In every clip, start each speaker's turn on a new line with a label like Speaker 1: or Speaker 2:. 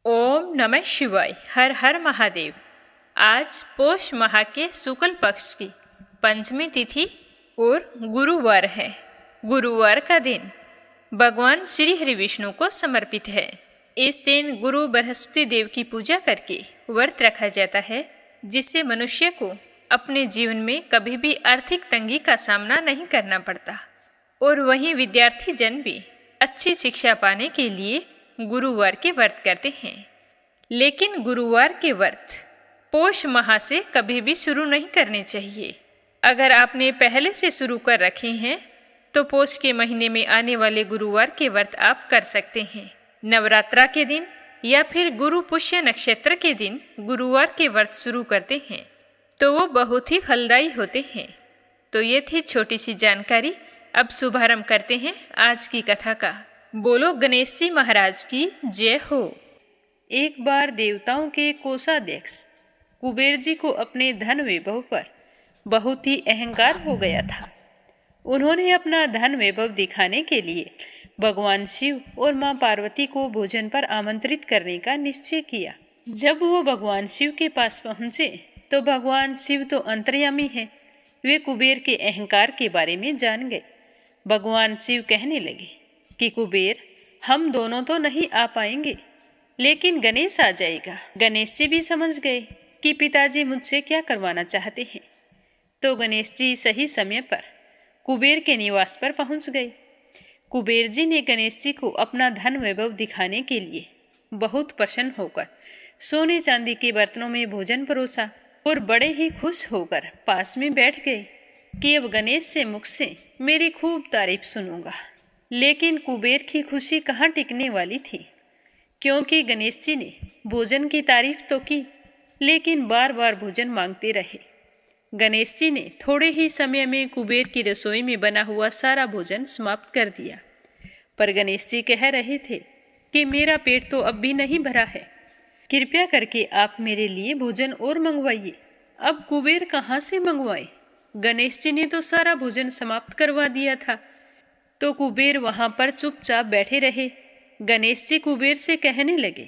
Speaker 1: ओम नमः शिवाय। हर हर महादेव। आज पौष माह के शुक्ल पक्ष की पंचमी तिथि और गुरुवार है। गुरुवार का दिन भगवान श्री हरि विष्णु को समर्पित है। इस दिन गुरु बृहस्पति देव की पूजा करके व्रत रखा जाता है, जिससे मनुष्य को अपने जीवन में कभी भी आर्थिक तंगी का सामना नहीं करना पड़ता। और वहीं विद्यार्थी जन भी अच्छी शिक्षा पाने के लिए गुरुवार के व्रत करते हैं। लेकिन गुरुवार के व्रत पौष माह से कभी भी शुरू नहीं करने चाहिए। अगर आपने पहले से शुरू कर रखे हैं तो पौष के महीने में आने वाले गुरुवार के व्रत आप कर सकते हैं। नवरात्रा के दिन या फिर गुरु पुष्य नक्षत्र के दिन गुरुवार के व्रत शुरू करते हैं तो वो बहुत ही फलदायी होते हैं। तो ये थी छोटी सी जानकारी। अब शुभारंभ करते हैं आज की कथा का। बोलो गणेश जी महाराज की जय हो। एक बार देवताओं के कोषाध्यक्ष कुबेर जी को अपने धन वैभव पर बहुत ही अहंकार हो गया था। उन्होंने अपना धन वैभव दिखाने के लिए भगवान शिव और मां पार्वती को भोजन पर आमंत्रित करने का निश्चय किया। जब वो भगवान शिव के पास पहुंचे तो भगवान शिव तो अंतर्यामी है, वे कुबेर के अहंकार के बारे में जान गए। भगवान शिव कहने लगे कि कुबेर, हम दोनों तो नहीं आ पाएंगे, लेकिन गणेश आ जाएगा। गणेश जी भी समझ गए कि पिताजी मुझसे क्या करवाना चाहते हैं। तो गणेश जी सही समय पर कुबेर के निवास पर पहुंच गए। कुबेर जी ने गणेश जी को अपना धन वैभव दिखाने के लिए बहुत प्रसन्न होकर सोने चांदी के बर्तनों में भोजन परोसा और बड़े ही खुश होकर पास में बैठ गए कि अब गणेश से मुख से मेरी खूब तारीफ सुनूंगा। लेकिन कुबेर की खुशी कहाँ टिकने वाली थी, क्योंकि गणेश जी ने भोजन की तारीफ तो की, लेकिन बार बार भोजन मांगते रहे। गणेश जी ने थोड़े ही समय में कुबेर की रसोई में बना हुआ सारा भोजन समाप्त कर दिया। पर गणेश जी कह रहे थे कि मेरा पेट तो अब भी नहीं भरा है, कृपया करके आप मेरे लिए भोजन और मंगवाइए। अब कुबेर कहाँ से मंगवाए? गणेश जी ने तो सारा भोजन समाप्त करवा दिया था। तो कुबेर वहां पर चुपचाप बैठे रहे। गणेश जी कुबेर से कहने लगे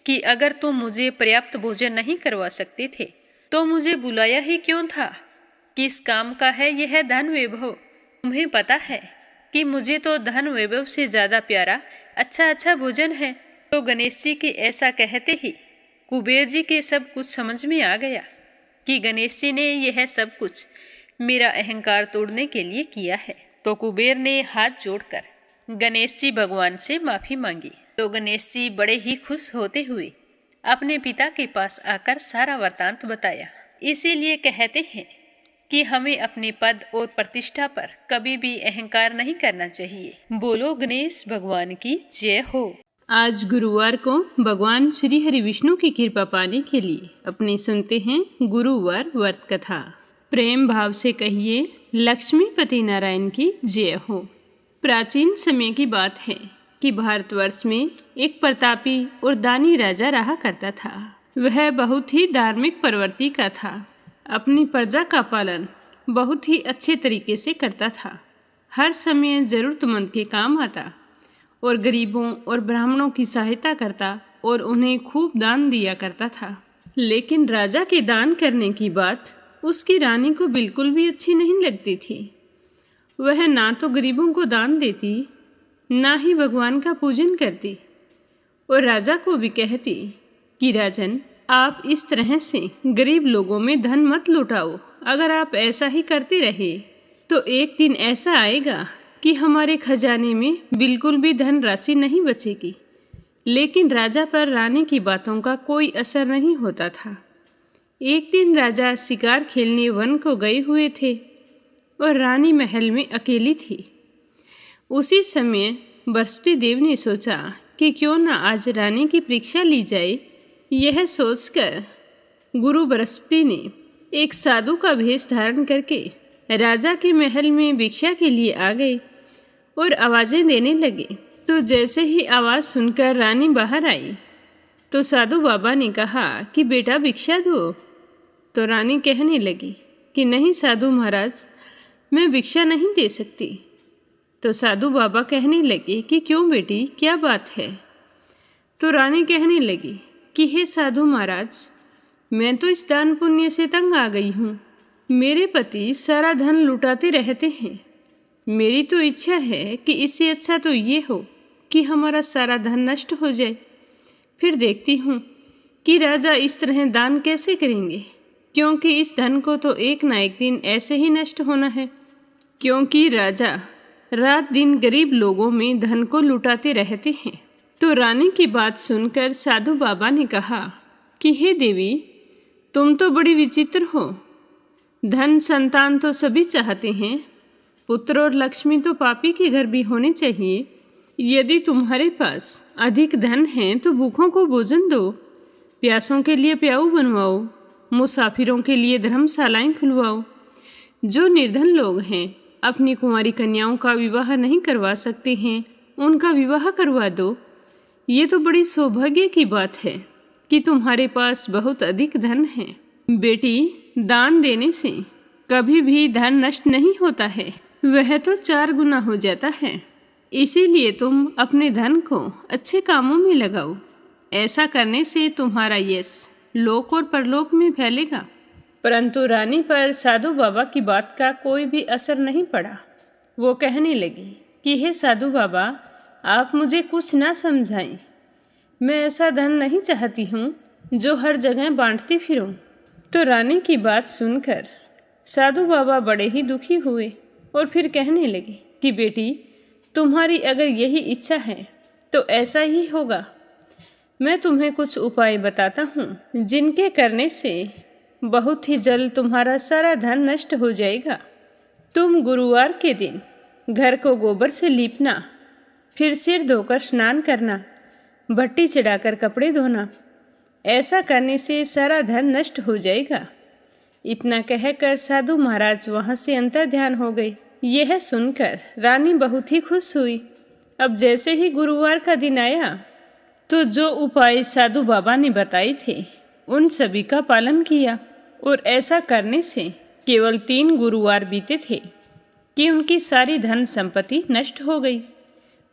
Speaker 1: कि अगर तुम मुझे पर्याप्त भोजन नहीं करवा सकते थे तो मुझे बुलाया ही क्यों था? किस काम का है यह धन वैभव? तुम्हें पता है कि मुझे तो धन वैभव से ज्यादा प्यारा अच्छा भोजन है। तो गणेश जी के ऐसा कहते ही कुबेर जी के सब कुछ समझ में आ गया कि गणेश जी ने यह सब कुछ मेरा अहंकार तोड़ने के लिए किया है। तो कुबेर ने हाथ जोड़कर गणेश जी भगवान से माफी मांगी। तो गणेश जी बड़े ही खुश होते हुए अपने पिता के पास आकर सारा वृतांत बताया। इसीलिए कहते हैं कि हमें अपने पद और प्रतिष्ठा पर कभी भी अहंकार नहीं करना चाहिए। बोलो गणेश भगवान की जय हो। आज गुरुवार को भगवान श्री हरि विष्णु की कृपा पाने के लिए अपने सुनते हैं गुरुवार व्रत कथा। प्रेम भाव से कहिए लक्ष्मीपति नारायण की जय हो। प्राचीन समय की बात है कि भारतवर्ष में एक प्रतापी और दानी राजा रहा करता था। वह बहुत ही धार्मिक प्रवृत्ति का था। अपनी प्रजा का पालन बहुत ही अच्छे तरीके से करता था। हर समय जरूरतमंद के काम आता और गरीबों और ब्राह्मणों की सहायता करता और उन्हें खूब दान दिया करता था। लेकिन राजा के दान करने की बात उसकी रानी को बिल्कुल भी अच्छी नहीं लगती थी। वह ना तो गरीबों को दान देती, ना ही भगवान का पूजन करती और राजा को भी कहती कि राजन, आप इस तरह से गरीब लोगों में धन मत लुटाओ। अगर आप ऐसा ही करते रहे तो एक दिन ऐसा आएगा कि हमारे खजाने में बिल्कुल भी धन राशि नहीं बचेगी। लेकिन राजा पर रानी की बातों का कोई असर नहीं होता था। एक दिन राजा शिकार खेलने वन को गए हुए थे और रानी महल में अकेली थी। उसी समय बृहस्पति देव ने सोचा कि क्यों न आज रानी की परीक्षा ली जाए। यह सोचकर गुरु बृहस्पति ने एक साधु का भेष धारण करके राजा के महल में भिक्षा के लिए आ गए और आवाज़ें देने लगे। तो जैसे ही आवाज़ सुनकर रानी बाहर आई तो साधु बाबा ने कहा कि बेटा भिक्षा दो। तो रानी कहने लगी कि नहीं साधु महाराज, मैं भिक्षा नहीं दे सकती। तो साधु बाबा कहने लगे कि क्यों बेटी, क्या बात है?
Speaker 2: तो रानी कहने लगी कि हे साधु महाराज, मैं तो इस दान पुण्य से तंग आ गई हूँ। मेरे पति सारा धन लुटाते रहते हैं। मेरी तो इच्छा है कि इससे अच्छा तो ये हो कि हमारा सारा धन नष्ट हो जाए। फिर देखती हूँ कि राजा इस तरह दान कैसे करेंगे, क्योंकि इस धन को तो एक ना एक दिन ऐसे ही नष्ट होना है। क्योंकि राजा रात दिन गरीब लोगों में धन को लुटाते रहते हैं। तो रानी की बात सुनकर साधु बाबा ने कहा कि हे देवी, तुम तो बड़ी विचित्र हो। धन संतान तो सभी चाहते हैं, पुत्र और लक्ष्मी तो पापी के घर भी होने चाहिए। यदि तुम्हारे पास अधिक धन है तो भूखों को भोजन दो, प्यासों के लिए प्याऊ बनवाओ, मुसाफिरों के लिए धर्मशालाएं खुलवाओ। जो निर्धन लोग हैं, अपनी कुंवारी कन्याओं का विवाह नहीं करवा सकते हैं, उनका विवाह करवा दो। ये तो बड़ी सौभाग्य की बात है कि तुम्हारे पास बहुत अधिक धन है। बेटी, दान देने से कभी भी धन नष्ट नहीं होता है, वह तो 4 गुना हो जाता है। इसीलिए तुम अपने धन को अच्छे कामों में लगाओ। ऐसा करने से तुम्हारा यश लोक और परलोक में फैलेगा। परंतु रानी पर साधु बाबा की बात का कोई भी असर नहीं पड़ा। वो कहने लगी कि हे साधु बाबा, आप मुझे कुछ ना समझाएं। मैं ऐसा धन नहीं चाहती हूँ जो हर जगह बांटती फिरूं। तो रानी की बात सुनकर साधु बाबा बड़े ही दुखी हुए और फिर कहने लगे कि बेटी, तुम्हारी अगर यही इच्छा है तो ऐसा ही होगा। मैं तुम्हें कुछ उपाय बताता हूँ जिनके करने से बहुत ही जल्द तुम्हारा सारा धन नष्ट हो जाएगा। तुम गुरुवार के दिन घर को गोबर से लीपना, फिर सिर धोकर स्नान करना, भट्टी चढ़ाकर कपड़े धोना। ऐसा करने से सारा धन नष्ट हो जाएगा। इतना कहकर साधु महाराज वहाँ से अंतर्ध्यान हो गए। यह सुनकर रानी बहुत ही खुश हुई। अब जैसे ही गुरुवार का दिन आया तो जो उपाय साधु बाबा ने बताए थे उन सभी का पालन किया, और ऐसा करने से केवल 3 गुरुवार बीते थे कि उनकी सारी धन संपत्ति नष्ट हो गई।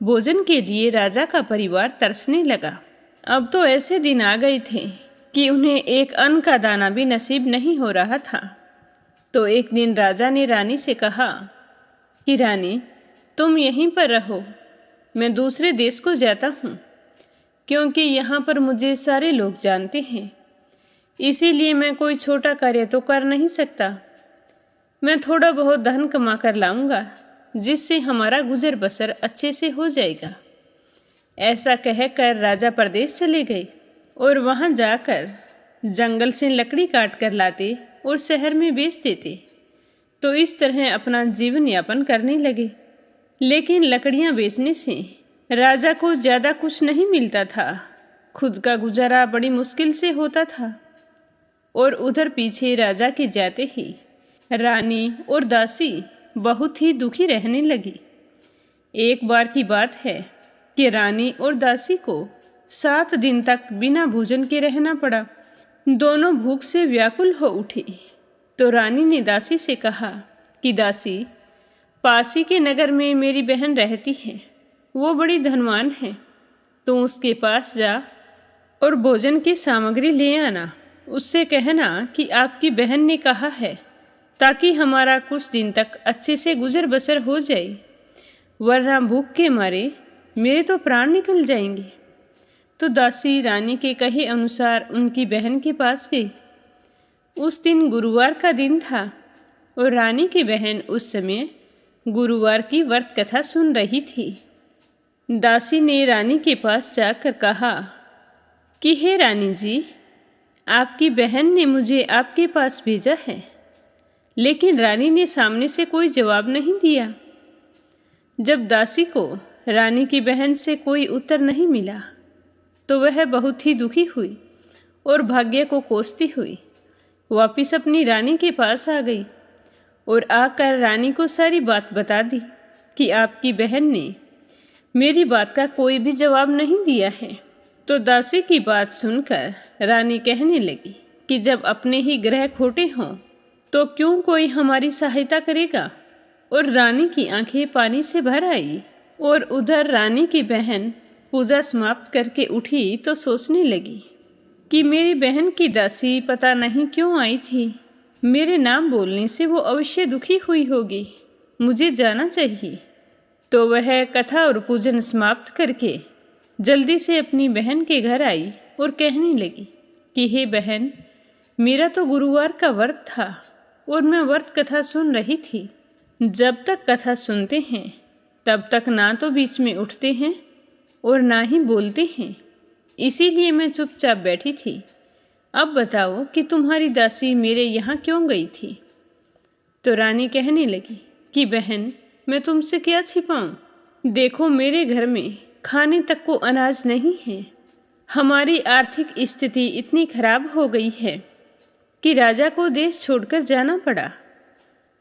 Speaker 2: भोजन के लिए राजा का परिवार तरसने लगा। अब तो ऐसे दिन आ गए थे कि उन्हें एक अन्न का दाना भी नसीब नहीं हो रहा था। तो एक दिन राजा ने रानी से कहा कि रानी, तुम यहीं पर रहो, मैं दूसरे देश को जाता हूँ, क्योंकि यहाँ पर मुझे सारे लोग जानते हैं। इसीलिए मैं कोई छोटा कार्य तो कर नहीं सकता। मैं थोड़ा बहुत धन कमा कर लाऊंगा, जिससे हमारा गुजर बसर अच्छे से हो जाएगा। ऐसा कहकर राजा परदेश चले गए और वहाँ जाकर जंगल से लकड़ी काट कर लाते और शहर में बेच देते। तो इस तरह अपना जीवन यापन करने लगे। लेकिन लकड़ियाँ बेचने से राजा को ज़्यादा कुछ नहीं मिलता था। खुद का गुजारा बड़ी मुश्किल से होता था। और उधर पीछे राजा के जाते ही रानी और दासी बहुत ही दुखी रहने लगी। एक बार की बात है कि रानी और दासी को 7 दिन तक बिना भोजन के रहना पड़ा। दोनों भूख से व्याकुल हो उठी। तो रानी ने दासी से कहा कि दासी, पास ही के नगर में मेरी बहन रहती है, वो बड़ी धनवान है। तो उसके पास जा और भोजन की सामग्री ले आना। उससे कहना कि आपकी बहन ने कहा है, ताकि हमारा कुछ दिन तक अच्छे से गुजर बसर हो जाए, वरना भूख के मारे मेरे तो प्राण निकल जाएंगे। तो दासी रानी के कहे अनुसार उनकी बहन के पास गई। उस दिन गुरुवार का दिन था और रानी की बहन उस समय गुरुवार की व्रत कथा सुन रही थी। दासी ने रानी के पास जाकर कहा कि हे रानी जी, आपकी बहन ने मुझे आपके पास भेजा है। लेकिन रानी ने सामने से कोई जवाब नहीं दिया। जब दासी को रानी की बहन से कोई उत्तर नहीं मिला तो वह बहुत ही दुखी हुई और भाग्य को कोसती हुई वापिस अपनी रानी के पास आ गई और आकर रानी को सारी बात बता दी कि आपकी बहन ने मेरी बात का कोई भी जवाब नहीं दिया है। तो दासी की बात सुनकर रानी कहने लगी कि जब अपने ही ग्रह खोटे हों तो क्यों कोई हमारी सहायता करेगा। और रानी की आंखें पानी से भर आई। और उधर रानी की बहन पूजा समाप्त करके उठी तो सोचने लगी कि मेरी बहन की दासी पता नहीं क्यों आई थी। मेरे नाम बोलने से वो अवश्य दुखी हुई होगी, मुझे जाना चाहिए। तो वह कथा और पूजन समाप्त करके जल्दी से अपनी बहन के घर आई और कहने लगी कि हे बहन, मेरा तो गुरुवार का व्रत था और मैं व्रत कथा सुन रही थी। जब तक कथा सुनते हैं तब तक ना तो बीच में उठते हैं और ना ही बोलते हैं, इसीलिए मैं चुपचाप बैठी थी। अब बताओ कि तुम्हारी दासी मेरे यहाँ क्यों गई थी? तो रानी कहने लगी कि बहन, मैं तुमसे क्या छिपाऊं? देखो, मेरे घर में खाने तक को अनाज नहीं है। हमारी आर्थिक स्थिति इतनी खराब हो गई है कि राजा को देश छोड़कर जाना पड़ा।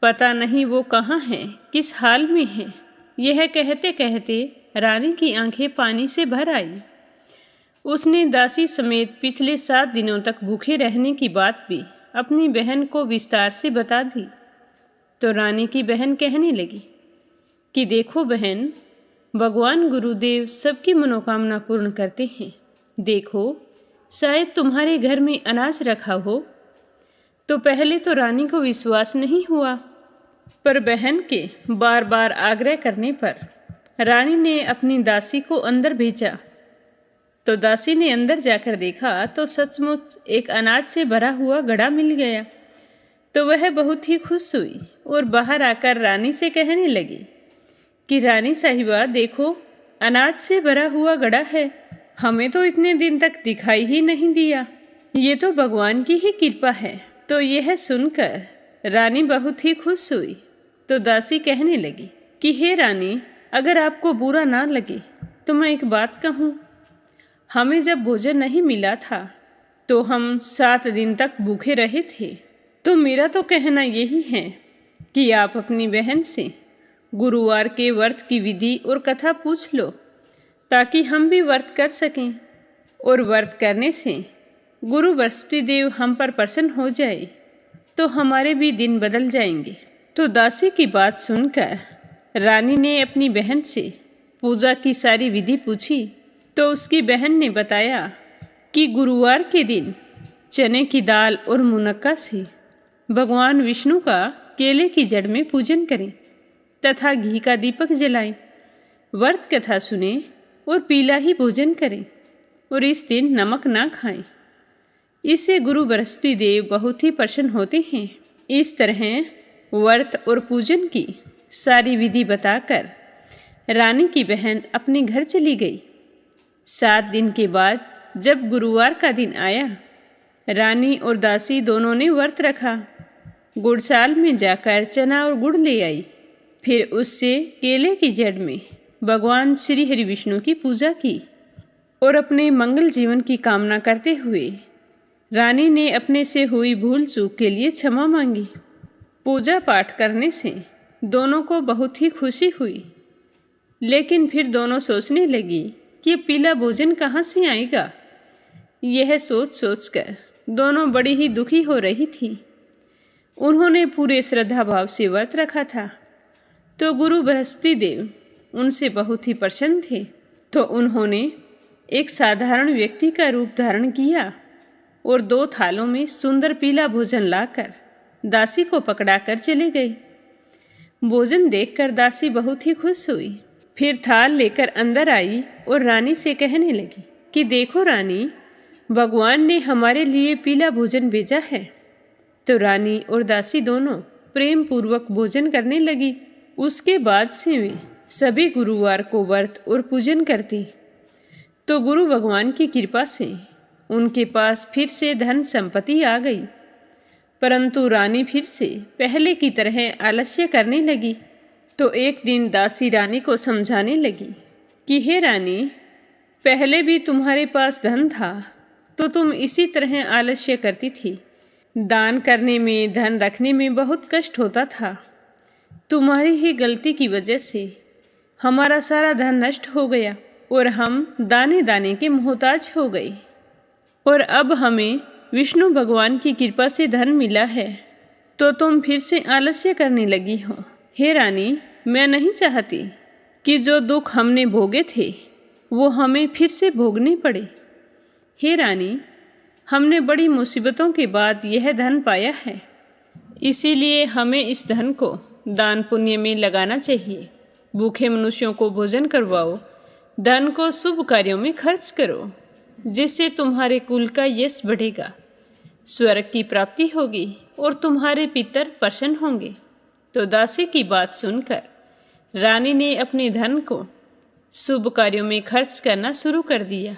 Speaker 2: पता नहीं वो कहाँ है, किस हाल में है। यह कहते कहते रानी की आंखें पानी से भर आई। उसने दासी समेत पिछले 7 दिनों तक भूखे रहने की बात भी अपनी बहन को विस्तार से बता दी। तो रानी की बहन कहने लगी कि देखो बहन, भगवान गुरुदेव सबकी मनोकामना पूर्ण करते हैं। देखो, शायद तुम्हारे घर में अनाज रखा हो। तो पहले तो रानी को विश्वास नहीं हुआ, पर बहन के बार बार आग्रह करने पर रानी ने अपनी दासी को अंदर भेजा। तो दासी ने अंदर जाकर देखा तो सचमुच एक अनाज से भरा हुआ घड़ा मिल गया। तो वह बहुत ही खुश हुई और बाहर आकर रानी से कहने लगी कि रानी साहिबा, देखो, अनाज से भरा हुआ घड़ा है। हमें तो इतने दिन तक दिखाई ही नहीं दिया। ये तो भगवान की ही कृपा है। तो यह सुनकर रानी बहुत ही खुश हुई। तो दासी कहने लगी कि हे रानी, अगर आपको बुरा ना लगे तो मैं एक बात कहूँ। हमें जब भोजन नहीं मिला था तो हम 7 दिन तक भूखे रहे थे। तो मेरा तो कहना यही है कि आप अपनी बहन से गुरुवार के व्रत की विधि और कथा पूछ लो, ताकि हम भी व्रत कर सकें। और व्रत करने से गुरु बृहस्पति देव हम पर प्रसन्न हो जाए तो हमारे भी दिन बदल जाएंगे। तो दासी की बात सुनकर रानी ने अपनी बहन से पूजा की सारी विधि पूछी। तो उसकी बहन ने बताया कि गुरुवार के दिन चने की दाल और मुनक्का से भगवान विष्णु का केले की जड़ में पूजन करें तथा घी का दीपक जलाएं, व्रत कथा सुने और पीला ही भोजन करें और इस दिन नमक ना खाएं। इससे गुरु बृहस्पति देव बहुत ही प्रसन्न होते हैं। इस तरह व्रत और पूजन की सारी विधि बताकर रानी की बहन अपने घर चली गई। 7 दिन के बाद जब गुरुवार का दिन आया, रानी और दासी दोनों ने व्रत रखा। गुड़साल में जाकर चना और गुड़ ले आई। फिर उससे केले की जड़ में भगवान श्री हरि विष्णु की पूजा की और अपने मंगल जीवन की कामना करते हुए रानी ने अपने से हुई भूल चूक के लिए क्षमा मांगी। पूजा पाठ करने से दोनों को बहुत ही खुशी हुई, लेकिन फिर दोनों सोचने लगी कि पीला भोजन कहाँ से आएगा। यह सोच सोचकर दोनों बड़ी ही दुखी हो रही थी। उन्होंने पूरे श्रद्धा भाव से व्रत रखा था। तो गुरु बृहस्पति देव उनसे बहुत ही प्रसन्न थे। तो उन्होंने एक साधारण व्यक्ति का रूप धारण किया और 2 थालों में सुंदर पीला भोजन लाकर दासी को पकड़ाकर चले गए। भोजन देखकर दासी बहुत ही खुश हुई। फिर थाल लेकर अंदर आई और रानी से कहने लगी कि देखो रानी, भगवान ने हमारे लिए पीला भोजन भेजा है। तो रानी और दासी दोनों प्रेम पूर्वक भोजन करने लगी। उसके बाद से वे सभी गुरुवार को व्रत और पूजन करती। तो गुरु भगवान की कृपा से उनके पास फिर से धन संपत्ति आ गई, परंतु रानी फिर से पहले की तरह आलस्य करने लगी। तो एक दिन दासी रानी को समझाने लगी कि हे रानी, पहले भी तुम्हारे पास धन था तो तुम इसी तरह आलस्य करती थी। दान करने में, धन रखने में बहुत कष्ट होता था। तुम्हारी ही गलती की वजह से हमारा सारा धन नष्ट हो गया और हम दाने दाने के मोहताज हो गए। और अब हमें विष्णु भगवान की कृपा से धन मिला है तो तुम फिर से आलस्य करने लगी हो। हे रानी, मैं नहीं चाहती कि जो दुख हमने भोगे थे वो हमें फिर से भोगने पड़े। हे रानी, हमने बड़ी मुसीबतों के बाद यह धन पाया है, इसीलिए हमें इस धन को दान पुण्य में लगाना चाहिए। भूखे मनुष्यों को भोजन करवाओ, धन को शुभ कार्यों में खर्च करो, जिससे तुम्हारे कुल का यश बढ़ेगा, स्वर्ग की प्राप्ति होगी और तुम्हारे पितर प्रसन्न होंगे। तो दासी की बात सुनकर रानी ने अपने धन को शुभ कार्यों में खर्च करना शुरू कर दिया,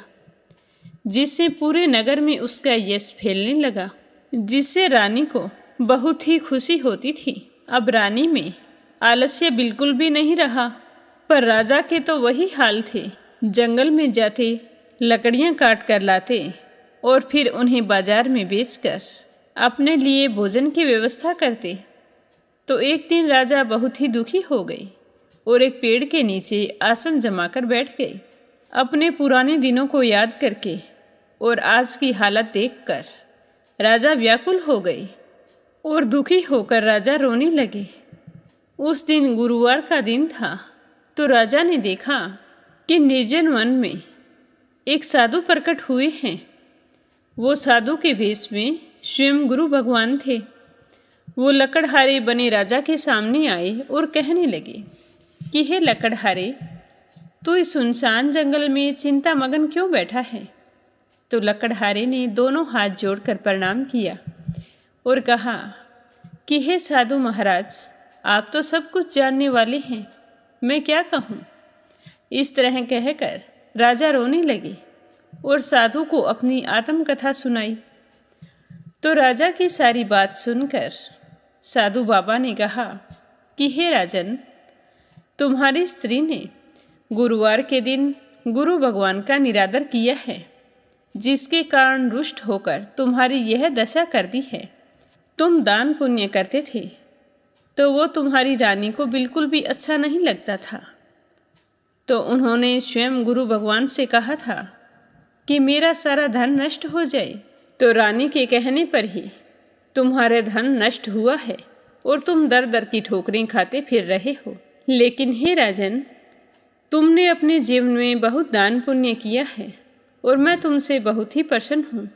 Speaker 2: जिससे पूरे नगर में उसका यश फैलने लगा, जिससे रानी को बहुत ही खुशी होती थी। अब रानी में आलस्य बिल्कुल भी नहीं रहा। पर राजा के तो वही हाल थे। जंगल में जाते, लकड़ियां काट कर लाते और फिर उन्हें बाजार में बेचकर अपने लिए भोजन की व्यवस्था करते। तो एक दिन राजा बहुत ही दुखी हो गए और एक पेड़ के नीचे आसन जमाकर बैठ गए, अपने पुराने दिनों को याद करके। और आज की हालत देखकर राजा व्याकुल हो गए और दुखी होकर राजा रोने लगे। उस दिन गुरुवार का दिन था। तो राजा ने देखा कि निर्जन वन में एक साधु प्रकट हुए हैं। वो साधु के भेष में स्वयं गुरु भगवान थे। वो लकड़हारे बने राजा के सामने आए और कहने लगे कि हे लकड़हारे, तू इस सुनसान जंगल में चिंता मगन क्यों बैठा है? तो लकड़हारे ने दोनों हाथ जोड़कर प्रणाम किया और कहा कि हे साधु महाराज, आप तो सब कुछ जानने वाले हैं, मैं क्या कहूँ। इस तरह कहकर राजा रोने लगे और साधु को अपनी आत्मकथा सुनाई। तो राजा की सारी बात सुनकर साधु बाबा ने कहा कि हे राजन, तुम्हारी स्त्री ने गुरुवार के दिन गुरु भगवान का निरादर किया है, जिसके कारण रुष्ट होकर तुम्हारी यह दशा कर दी है। तुम दान पुण्य करते थे तो वो तुम्हारी रानी को बिल्कुल भी अच्छा नहीं लगता था। तो उन्होंने स्वयं गुरु भगवान से कहा था कि मेरा सारा धन नष्ट हो जाए। तो रानी के कहने पर ही तुम्हारा धन नष्ट हुआ है और तुम दर दर की ठोकरें खाते फिर रहे हो। लेकिन हे राजन, तुमने अपने जीवन में बहुत दान पुण्य किया है और मैं तुमसे बहुत ही प्रसन्न हूँ।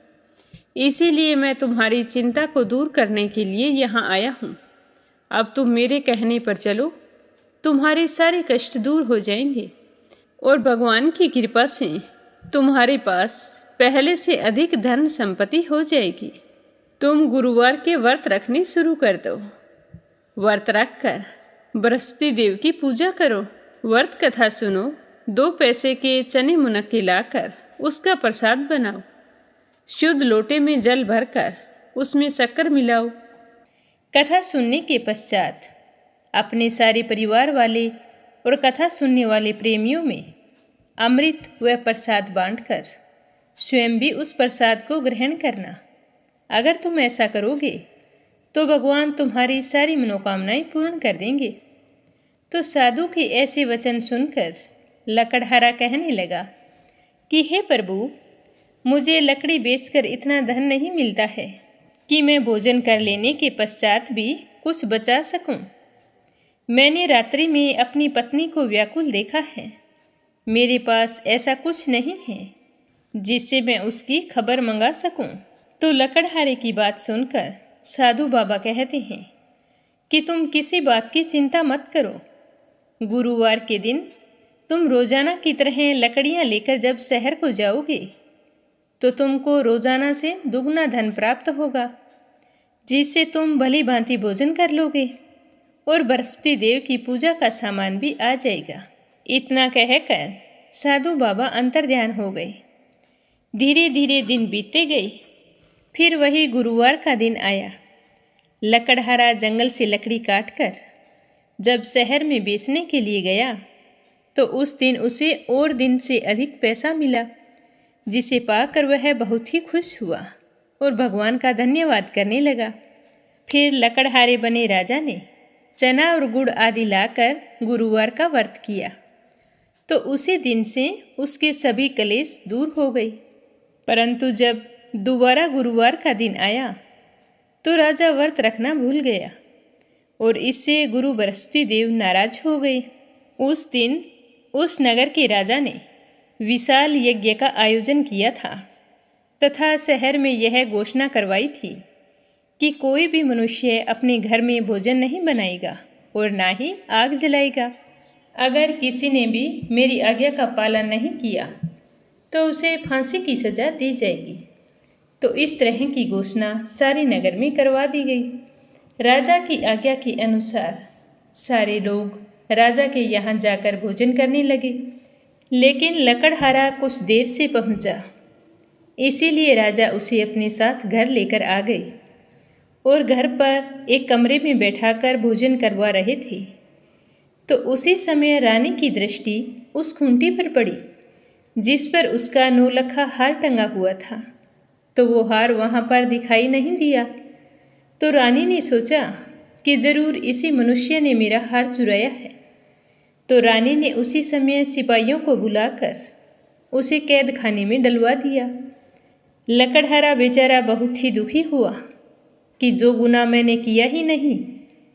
Speaker 2: इसीलिए मैं तुम्हारी चिंता को दूर करने के लिए यहाँ आया हूँ। अब तुम मेरे कहने पर चलो, तुम्हारे सारे कष्ट दूर हो जाएंगे और भगवान की कृपा से तुम्हारे पास पहले से अधिक धन संपत्ति हो जाएगी। तुम गुरुवार के व्रत रखने शुरू कर दो। व्रत रखकर बृहस्पति देव की पूजा करो। व्रत कथा सुनो। 2 पैसे के चने मुनक्के लाकर उसका प्रसाद बनाओ। शुद्ध लोटे में जल भरकर उसमें शक्कर मिलाओ। कथा सुनने के पश्चात अपने सारे परिवार वाले और कथा सुनने वाले प्रेमियों में अमृत व प्रसाद बांटकर स्वयं भी उस प्रसाद को ग्रहण करना। अगर तुम ऐसा करोगे तो भगवान तुम्हारी सारी मनोकामनाएं पूर्ण कर देंगे। तो साधु के ऐसे वचन सुनकर लकड़हारा कहने लगा कि हे प्रभु, मुझे लकड़ी बेचकर इतना धन नहीं मिलता है कि मैं भोजन कर लेने के पश्चात भी कुछ बचा सकूं। मैंने रात्रि में अपनी पत्नी को व्याकुल देखा है। मेरे पास ऐसा कुछ नहीं है जिससे मैं उसकी खबर मंगा सकूं। तो लकड़हारे की बात सुनकर साधु बाबा कहते हैं कि तुम किसी बात की चिंता मत करो। गुरुवार के दिन तुम रोजाना की तरह लकड़ियां लेकर जब शहर को जाओगे तो तुमको रोजाना से दुगना धन प्राप्त होगा, जिससे तुम भली भांति भोजन कर लोगे और बृहस्पति देव की पूजा का सामान भी आ जाएगा। इतना कहकर साधु बाबा अंतर्ध्यान हो गए। धीरे धीरे दिन बीतते गए। फिर वही गुरुवार का दिन आया। लकड़हारा जंगल से लकड़ी काटकर जब शहर में बेचने के लिए गया तो उस दिन उसे और दिन से अधिक पैसा मिला, जिसे पाकर वह बहुत ही खुश हुआ और भगवान का धन्यवाद करने लगा। फिर लकड़हारे बने राजा ने चना और गुड़ आदि लाकर गुरुवार का व्रत किया। तो उसी दिन से उसके सभी कलेश दूर हो गए। परंतु जब दोबारा गुरुवार का दिन आया तो राजा व्रत रखना भूल गया और इससे गुरु बृहस्पति देव नाराज हो गए। उस दिन उस नगर के राजा ने
Speaker 1: विशाल यज्ञ का आयोजन किया था तथा शहर में यह घोषणा करवाई थी कि कोई भी मनुष्य अपने घर में भोजन नहीं बनाएगा और ना ही आग जलाएगा। अगर किसी ने भी मेरी आज्ञा का पालन नहीं किया तो उसे फांसी की सज़ा दी जाएगी। तो इस तरह की घोषणा सारे नगर में करवा दी गई। राजा की आज्ञा के अनुसार सारे लोग राजा के यहाँ जाकर भोजन करने लगे, लेकिन लकड़हारा कुछ देर से पहुँचा, इसीलिए राजा उसे अपने साथ घर लेकर आ गई और घर पर एक कमरे में बैठाकर भोजन करवा रहे थे। तो उसी समय रानी की दृष्टि उस खूंटी पर पड़ी जिस पर उसका नौलखा हार टंगा हुआ था। तो वो हार वहाँ पर दिखाई नहीं दिया। तो रानी ने सोचा कि ज़रूर इसी मनुष्य ने मेरा हार चुराया है। तो रानी ने उसी समय सिपाहियों को बुलाकर उसे कैद खाने में डलवा दिया। लकड़हारा बेचारा बहुत ही दुखी हुआ कि जो गुनाह मैंने किया ही नहीं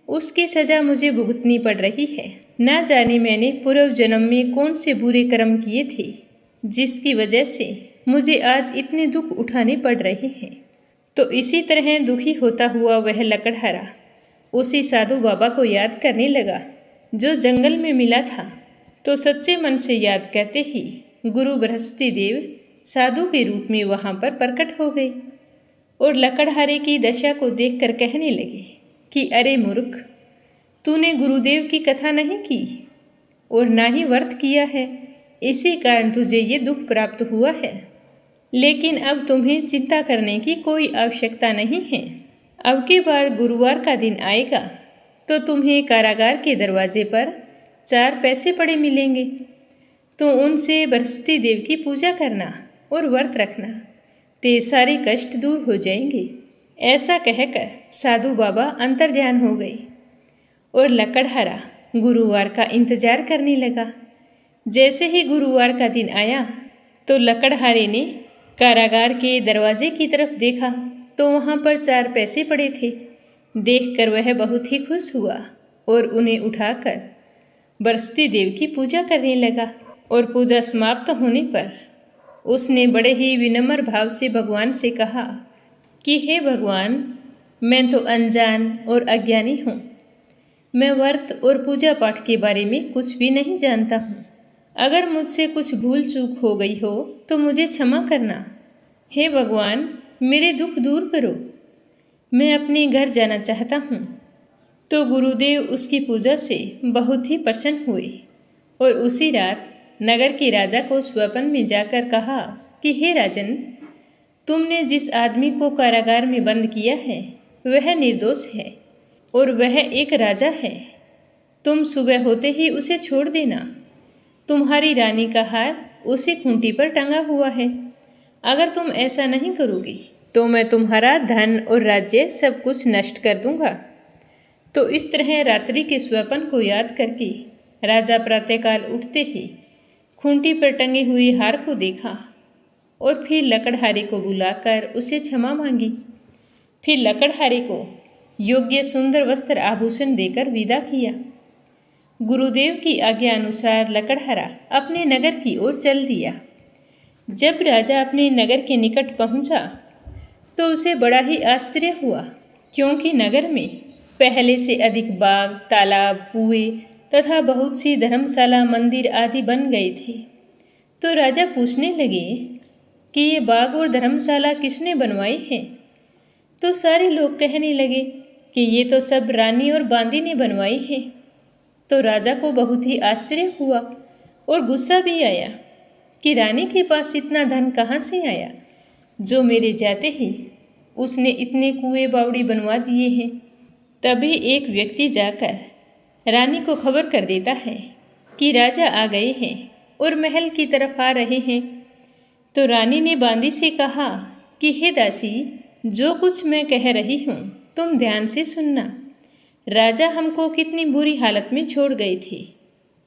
Speaker 1: उसकी सज़ा मुझे भुगतनी पड़ रही है। ना जाने मैंने पूर्व जन्म में कौन से बुरे कर्म किए थे जिसकी वजह से मुझे आज इतने दुख उठाने पड़ रहे हैं। तो इसी तरह दुखी होता हुआ वह लकड़हारा उसी साधु बाबा को याद करने लगा जो जंगल में मिला था। तो सच्चे मन से याद करते ही गुरु बृहस्पति देव साधु के रूप में वहाँ पर प्रकट हो गए और लकड़हारे की दशा को देखकर कहने लगे कि अरे मूर्ख, तूने गुरुदेव की कथा नहीं की और ना ही व्रत किया है, इसी कारण तुझे ये दुख प्राप्त हुआ है। लेकिन अब तुम्हें चिंता करने की कोई आवश्यकता नहीं है। अब की बार गुरुवार का दिन आएगा तो तुम्हें कारागार के दरवाजे पर 4 पैसे पड़े मिलेंगे। तो उनसे बृहस्पति देव की पूजा करना और व्रत रखना, ते सारे कष्ट दूर हो जाएंगे। ऐसा कहकर साधु बाबा अंतर्ध्यान हो गए और लकड़हारा गुरुवार का इंतजार करने लगा। जैसे ही गुरुवार का दिन आया तो लकड़हारे ने कारागार के दरवाजे की तरफ देखा तो वहाँ पर 4 पैसे पड़े थे। देखकर वह बहुत ही खुश हुआ और उन्हें उठाकर बृहस्पति देव की पूजा करने लगा। और पूजा समाप्त होने पर उसने बड़े ही विनम्र भाव से भगवान से कहा कि हे भगवान, मैं तो अनजान और अज्ञानी हूँ। मैं व्रत और पूजा पाठ के बारे में कुछ भी नहीं जानता हूँ। अगर मुझसे कुछ भूल चूक हो गई हो तो मुझे क्षमा करना। हे भगवान, मेरे दुख दूर करो, मैं अपने घर जाना चाहता हूँ। तो गुरुदेव उसकी पूजा से बहुत ही प्रसन्न हुए और उसी रात नगर के राजा को स्वप्न में जाकर कहा कि हे राजन, तुमने जिस आदमी को कारागार में बंद किया है वह निर्दोष है और वह एक राजा है। तुम सुबह होते ही उसे छोड़ देना। तुम्हारी रानी का हार उसी खूंटी पर टंगा हुआ है। अगर तुम ऐसा नहीं करोगी तो मैं तुम्हारा धन और राज्य सब कुछ नष्ट कर दूंगा। तो इस तरह रात्रि के स्वप्न को याद करके राजा प्रातःकाल उठते ही खूंटी पर टंगे हुए हार को देखा और फिर लकड़हारे को बुलाकर उसे क्षमा मांगी। फिर लकड़हारे को योग्य सुंदर वस्त्र आभूषण देकर विदा किया। गुरुदेव की आज्ञा अनुसार लकड़हारा अपने नगर की ओर चल दिया। जब राजा अपने नगर के निकट पहुंचा तो उसे बड़ा ही आश्चर्य हुआ, क्योंकि नगर में पहले से अधिक बाग, तालाब, कुएं तथा बहुत सी धर्मशाला, मंदिर आदि बन गए थे। तो राजा पूछने लगे कि ये बाग और धर्मशाला किसने बनवाई है? तो सारे लोग कहने लगे कि ये तो सब रानी और बांदी ने बनवाई है। तो राजा को बहुत ही आश्चर्य हुआ और गुस्सा भी आया कि रानी के पास इतना धन कहाँ से आया, जो मेरे जाते ही उसने इतने कुएं बावड़ी बनवा दिए हैं। तभी एक व्यक्ति जाकर रानी को खबर कर देता है कि राजा आ गए हैं और महल की तरफ आ रहे हैं। तो रानी ने बांदी से कहा कि हे दासी, जो कुछ मैं कह रही हूँ तुम ध्यान से सुनना। राजा हमको कितनी बुरी हालत में छोड़ गए थे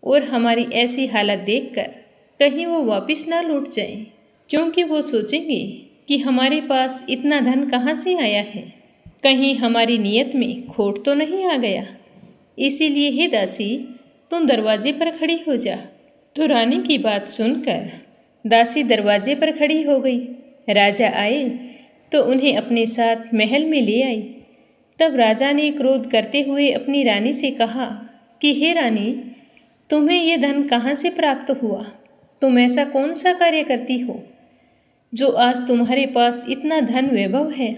Speaker 1: और हमारी ऐसी हालत देखकर कहीं वो वापस ना लौट जाएं, क्योंकि वो सोचेंगे कि हमारे पास इतना धन कहाँ से आया है, कहीं हमारी नीयत में खोट तो नहीं आ गया। इसीलिए हे दासी, तुम दरवाजे पर खड़ी हो जा। तो रानी की बात सुनकर दासी दरवाजे पर खड़ी हो गई। राजा आए तो उन्हें अपने साथ महल में ले आई। तब राजा ने क्रोध करते हुए अपनी रानी से कहा कि हे रानी, तुम्हें ये धन कहाँ से प्राप्त हुआ? तुम ऐसा कौन सा कार्य करती हो जो आज तुम्हारे पास इतना धन वैभव है?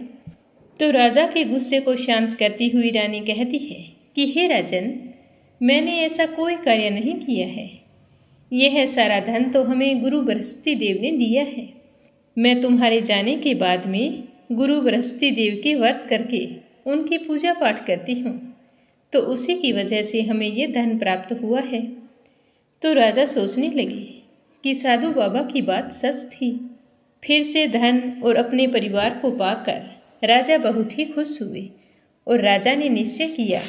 Speaker 1: तो राजा के गुस्से को शांत करती हुई रानी कहती है कि हे राजन, मैंने ऐसा कोई कार्य नहीं किया है। यह सारा धन तो हमें गुरु बृहस्पति देव ने दिया है। मैं तुम्हारे जाने के बाद में गुरु बृहस्पति देव के व्रत करके उनकी पूजा पाठ करती हूँ, तो उसी की वजह से हमें यह धन प्राप्त हुआ है। तो राजा सोचने लगे कि साधु बाबा की बात सच थी। फिर से धन और अपने परिवार को पाकर राजा बहुत ही खुश हुए और राजा ने निश्चय किया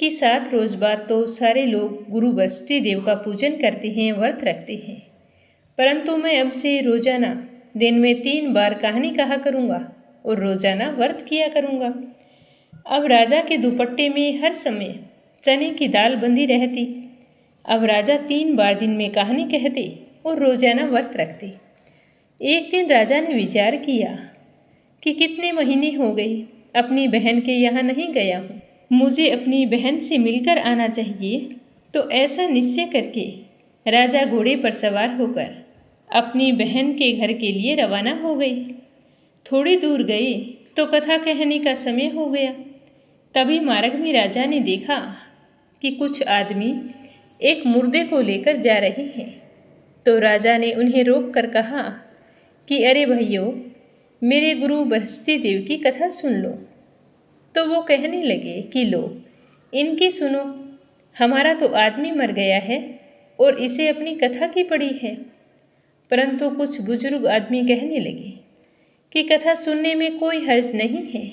Speaker 1: कि 7 रोज बाद तो सारे लोग गुरु बृहस्पति देव का पूजन करते हैं, व्रत रखते हैं, परंतु मैं अब से रोजाना दिन में 3 बार कहानी कहा करूँगा और रोजाना व्रत किया करूँगा। अब राजा के दुपट्टे में हर समय चने की दाल बंधी रहती। अब राजा 3 बार दिन में कहानी कहते और रोजाना व्रत रखते। एक दिन राजा ने विचार किया कि कितने महीने हो गए अपनी बहन के यहाँ नहीं गया हूँ, मुझे अपनी बहन से मिलकर आना चाहिए। तो ऐसा निश्चय करके राजा घोड़े पर सवार होकर अपनी बहन के घर के लिए रवाना हो गई। थोड़ी दूर गए तो कथा कहने का समय हो गया। तभी मार्ग में राजा ने देखा कि कुछ आदमी एक मुर्दे को लेकर जा रहे हैं। तो राजा ने उन्हें रोक कर कहा कि अरे भाइयों, मेरे गुरु बृहस्पति देव की कथा सुन लो। तो वो कहने लगे कि लो, इनकी सुनो, हमारा तो आदमी मर गया है और इसे अपनी कथा की पड़ी है। परंतु कुछ बुजुर्ग आदमी कहने लगे कि कथा सुनने में कोई हर्ज नहीं है,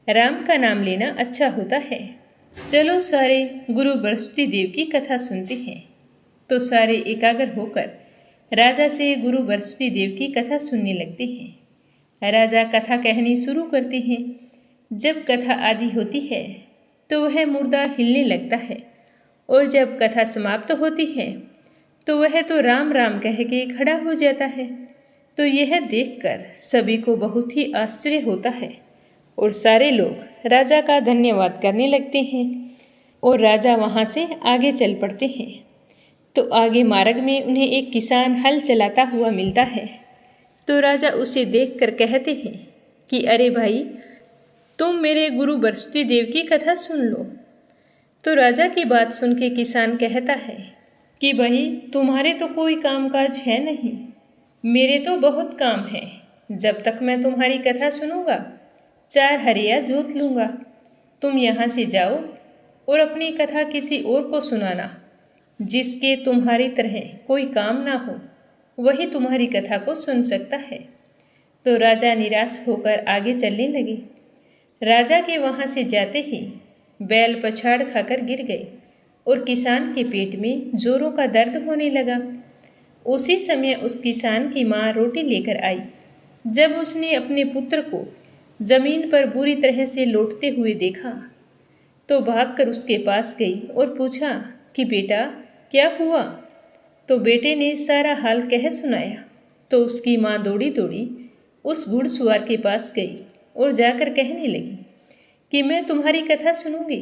Speaker 1: राम का नाम लेना अच्छा होता है। चलो सारे गुरु बृहस्पति देव की कथा सुनते हैं। तो सारे एकाग्र होकर राजा से गुरु बृहस्पति देव की कथा सुनने लगते हैं। राजा कथा कहनी शुरू करते हैं। जब कथा आदि होती है तो वह मुर्दा हिलने लगता है और जब कथा समाप्त होती है तो वह तो राम राम कह के खड़ा हो जाता है। तो यह देखकर सभी को बहुत ही आश्चर्य होता है और सारे लोग राजा का धन्यवाद करने लगते हैं और राजा वहाँ से आगे चल पड़ते हैं। तो आगे मार्ग में उन्हें एक किसान हल चलाता हुआ मिलता है। तो राजा उसे देखकर कहते हैं कि अरे भाई, तुम मेरे गुरु बृहस्पति देव की कथा सुन लो। तो राजा की बात सुन के किसान कहता है कि भाई, तुम्हारे तो कोई कामकाज है नहीं, मेरे तो बहुत काम है। जब तक मैं तुम्हारी कथा सुनूंगा 4 हरिया जोत लूँगा। तुम यहाँ से जाओ और अपनी कथा किसी और को सुनाना, जिसके तुम्हारी तरह कोई काम ना हो, वही तुम्हारी कथा को सुन सकता है। तो राजा निराश होकर आगे चलने लगे। राजा के वहाँ से जाते ही बैल पछाड़ खाकर गिर गए और किसान के पेट में जोरों का दर्द होने लगा। उसी समय उस किसान की माँ रोटी लेकर आई। जब उसने अपने पुत्र को जमीन पर बुरी तरह से लौटते हुए देखा तो भागकर उसके पास गई और पूछा कि बेटा, क्या हुआ? तो बेटे ने सारा हाल कह सुनाया। तो उसकी माँ दौड़ी दौड़ी उस घुड़सवार के पास गई और जाकर कहने लगी कि मैं तुम्हारी कथा सुनूंगी,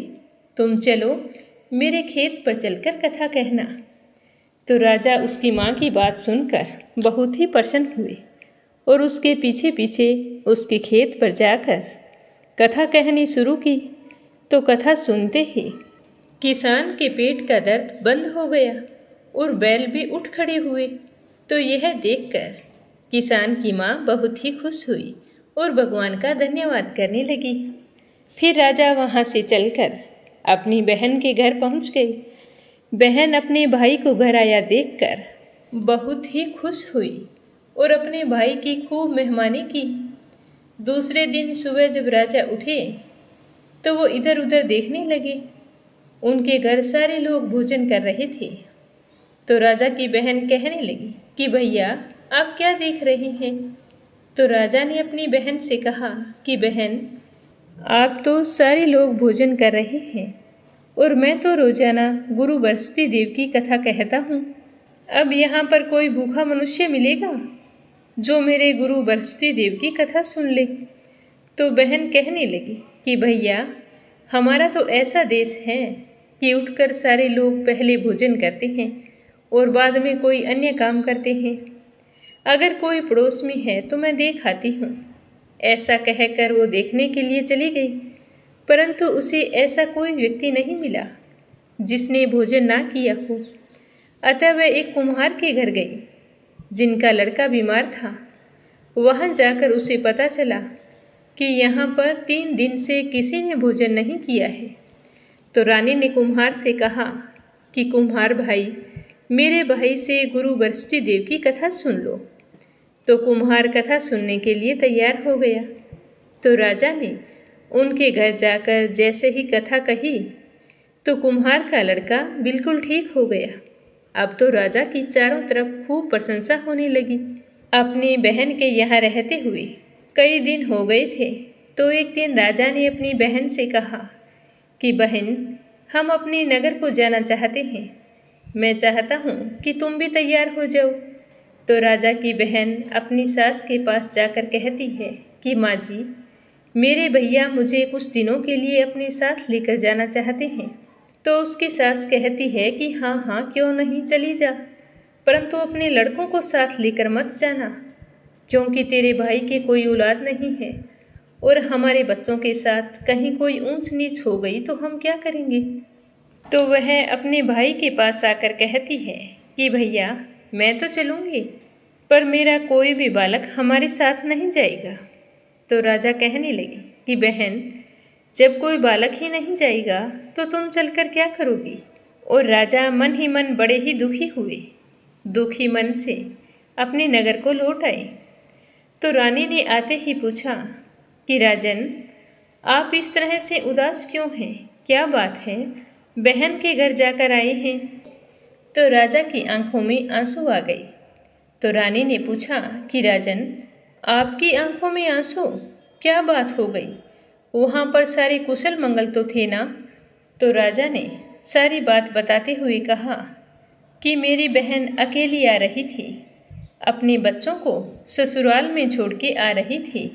Speaker 1: तुम चलो मेरे खेत पर चलकर कथा कहना। तो राजा उसकी माँ की बात सुनकर बहुत ही प्रसन्न हुए और उसके पीछे पीछे उसके खेत पर जाकर कथा कहनी शुरू की। तो कथा सुनते ही किसान के पेट का दर्द बंद हो गया और बैल भी उठ खड़े हुए। तो यह देखकर किसान की माँ बहुत ही खुश हुई और भगवान का धन्यवाद करने लगी। फिर राजा वहाँ से चलकर अपनी बहन के घर पहुँच गई। बहन अपने भाई को घर आया देखकर बहुत ही खुश हुई और अपने भाई की खूब मेहमानी की। दूसरे दिन सुबह जब राजा उठे तो वो इधर उधर देखने लगे। उनके घर सारे लोग भोजन कर रहे थे। तो राजा की बहन कहने लगी कि भैया, आप क्या देख रहे हैं? तो राजा ने अपनी बहन से कहा कि बहन, आप तो सारे लोग भोजन कर रहे हैं और मैं तो रोजाना गुरु बृहस्पति देव की कथा कहता हूँ। अब यहाँ पर कोई भूखा मनुष्य मिलेगा जो मेरे गुरु बृहस्पति देव की कथा सुन ले। तो बहन कहने लगी कि भैया, हमारा तो ऐसा देश है कि उठकर सारे लोग पहले भोजन करते हैं और बाद में कोई अन्य काम करते हैं। अगर कोई पड़ोस में है तो मैं देख आती हूँ। ऐसा कहकर वो देखने के लिए चली गई, परंतु उसे ऐसा कोई व्यक्ति नहीं मिला जिसने भोजन ना किया हो। अतः वह एक कुम्हार के घर गई जिनका लड़का बीमार था। वहाँ जाकर उसे पता चला कि यहाँ पर 3 दिन से किसी ने भोजन नहीं किया है। तो रानी ने कुम्हार से कहा कि कुम्हार भाई, मेरे भाई से गुरु बृहस्पति देव की कथा सुन लो। तो कुम्हार कथा सुनने के लिए तैयार हो गया। तो राजा ने उनके घर जाकर जैसे ही कथा कही तो कुम्हार का लड़का बिल्कुल ठीक हो गया। अब तो राजा की चारों तरफ खूब प्रशंसा होने लगी। अपनी बहन के यहाँ रहते हुए कई दिन हो गए थे। तो एक दिन राजा ने अपनी बहन से कहा कि बहन, हम अपने नगर को जाना चाहते हैं। मैं चाहता हूँ कि तुम भी तैयार हो जाओ। तो राजा की बहन अपनी सास के पास जाकर कहती है कि माँ जी, मेरे भैया मुझे कुछ दिनों के लिए अपने साथ लेकर जाना चाहते हैं। तो उसकी सास कहती है कि हाँ हाँ, क्यों नहीं, चली जा, परंतु अपने लड़कों को साथ लेकर मत जाना, क्योंकि तेरे भाई के कोई औलाद नहीं है और हमारे बच्चों के साथ कहीं कोई ऊंच नीच हो गई तो हम क्या करेंगे। तो वह अपने भाई के पास आकर कहती है कि भैया, मैं तो चलूँगी, पर मेरा कोई भी बालक हमारे साथ नहीं जाएगा। तो राजा कहने लगे कि बहन, जब कोई बालक ही नहीं जाएगा तो तुम चलकर क्या करोगी। और राजा मन ही मन बड़े ही दुखी हुए। दुखी मन से अपने नगर को लौट आए। तो रानी ने आते ही पूछा कि राजन, आप इस तरह से उदास क्यों हैं, क्या बात है, बहन के घर जाकर आए हैं। तो राजा की आंखों में आंसू आ गए। तो रानी ने पूछा कि राजन, आपकी आंखों में आंसू, क्या बात हो गई, वहाँ पर सारे कुशल मंगल तो थे ना। तो राजा ने सारी बात बताते हुए कहा कि मेरी बहन अकेली आ रही थी, अपने बच्चों को ससुराल में छोड़ के आ रही थी,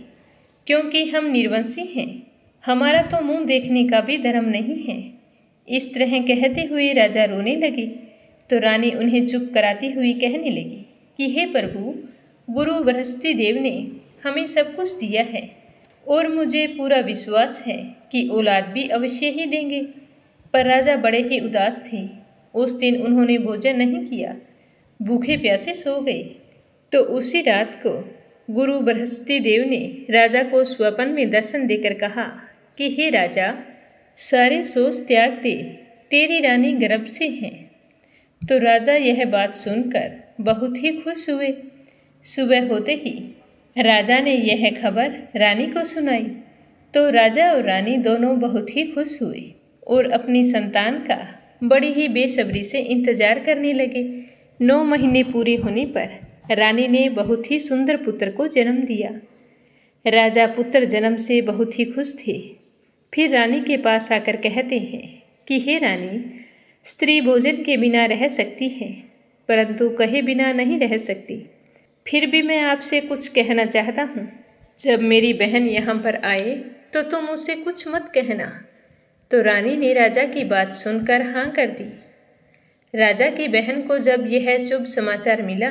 Speaker 1: क्योंकि हम निर्वंशी हैं, हमारा तो मुंह देखने का भी धर्म नहीं है। इस तरह कहते हुए राजा रोने लगे। तो रानी उन्हें चुप कराती हुई कहने लगी कि हे प्रभु, गुरु बृहस्पति देव ने हमें सब कुछ दिया है और मुझे पूरा विश्वास है कि औलाद भी अवश्य ही देंगे। पर राजा बड़े ही उदास थे। उस दिन उन्होंने भोजन नहीं किया, भूखे प्यासे सो गए। तो उसी रात को गुरु बृहस्पति देव ने राजा को स्वप्न में दर्शन देकर कहा कि हे राजा, सारे सोच त्याग दे, तेरी रानी गर्भ से है। तो राजा यह बात सुनकर बहुत ही खुश हुए। सुबह होते ही राजा ने यह खबर रानी को सुनाई। तो राजा और रानी दोनों बहुत ही खुश हुए और अपनी संतान का बड़ी ही बेसब्री से इंतजार करने लगे। 9 महीने पूरे होने पर रानी ने बहुत ही सुंदर पुत्र को जन्म दिया। राजा पुत्र जन्म से बहुत ही खुश थे। फिर रानी के पास आकर कहते हैं कि हे रानी, स्त्री भोजन के बिना रह सकती है, परंतु कहे बिना नहीं रह सकती। फिर भी मैं आपसे कुछ कहना चाहता हूँ। जब मेरी बहन यहाँ पर आए तो तुम उससे कुछ मत कहना। तो रानी ने राजा की बात सुनकर हाँ कर दी। राजा की बहन को जब यह शुभ समाचार मिला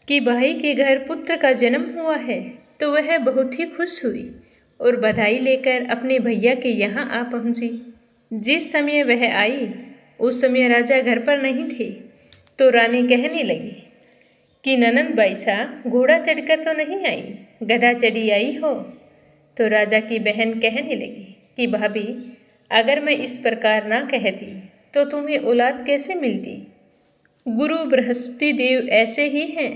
Speaker 1: कि भाई के घर पुत्र का जन्म हुआ है, तो वह बहुत ही खुश हुई और बधाई लेकर अपने भैया के यहाँ आ पहुँची। जिस समय वह आई उस समय राजा घर पर नहीं थे। तो रानी कहने लगी कि ननंद बाईसा, घोड़ा चढ़कर तो नहीं आई, गधा चढ़ी आई हो। तो राजा की बहन कहने लगी कि भाभी, अगर मैं इस प्रकार ना कहती तो तुम्हें औलाद कैसे मिलती। गुरु बृहस्पति देव ऐसे ही हैं,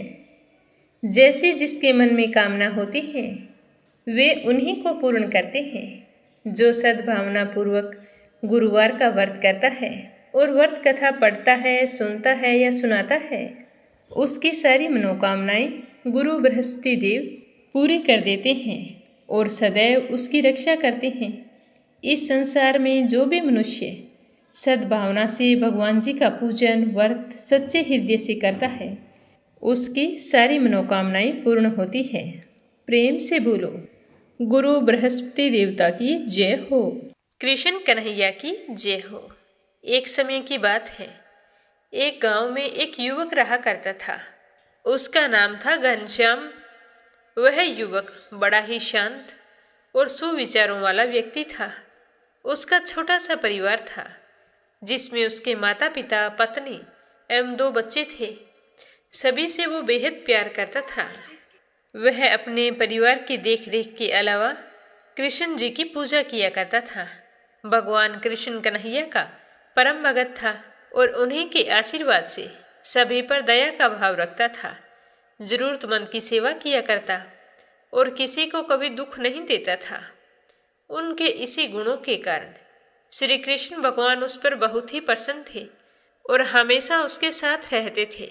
Speaker 1: जैसी जिसके मन में कामना होती है वे उन्हीं को पूर्ण करते हैं। जो सद्भावना पूर्वक गुरुवार का व्रत करता है और व्रत कथा पढ़ता है, सुनता है या सुनाता है, उसकी सारी मनोकामनाएं गुरु बृहस्पति देव पूरी कर देते हैं और सदैव उसकी रक्षा करते हैं। इस संसार में जो भी मनुष्य सद्भावना से भगवान जी का पूजन व्रत सच्चे हृदय से करता है, उसकी सारी मनोकामनाएं पूर्ण होती है। प्रेम से बोलो, गुरु बृहस्पति देवता की जय हो, कृष्ण कन्हैया की जय हो। एक समय की बात है, एक गांव में एक युवक रहा करता था। उसका नाम था घनश्याम। वह युवक बड़ा ही शांत और सुविचारों वाला व्यक्ति था। उसका छोटा सा परिवार था, जिसमें उसके माता पिता, पत्नी एवं 2 बच्चे थे। सभी से वो बेहद प्यार करता था। वह अपने परिवार की देखरेख के अलावा कृष्ण जी की पूजा किया करता था। भगवान कृष्ण कन्हैया का परम भगत था और उन्हीं के आशीर्वाद से सभी पर दया का भाव रखता था। जरूरतमंद की सेवा किया करता और किसी को कभी दुख नहीं देता था। उनके इसी गुणों के कारण श्री कृष्ण भगवान उस पर बहुत ही प्रसन्न थे और हमेशा उसके साथ रहते थे।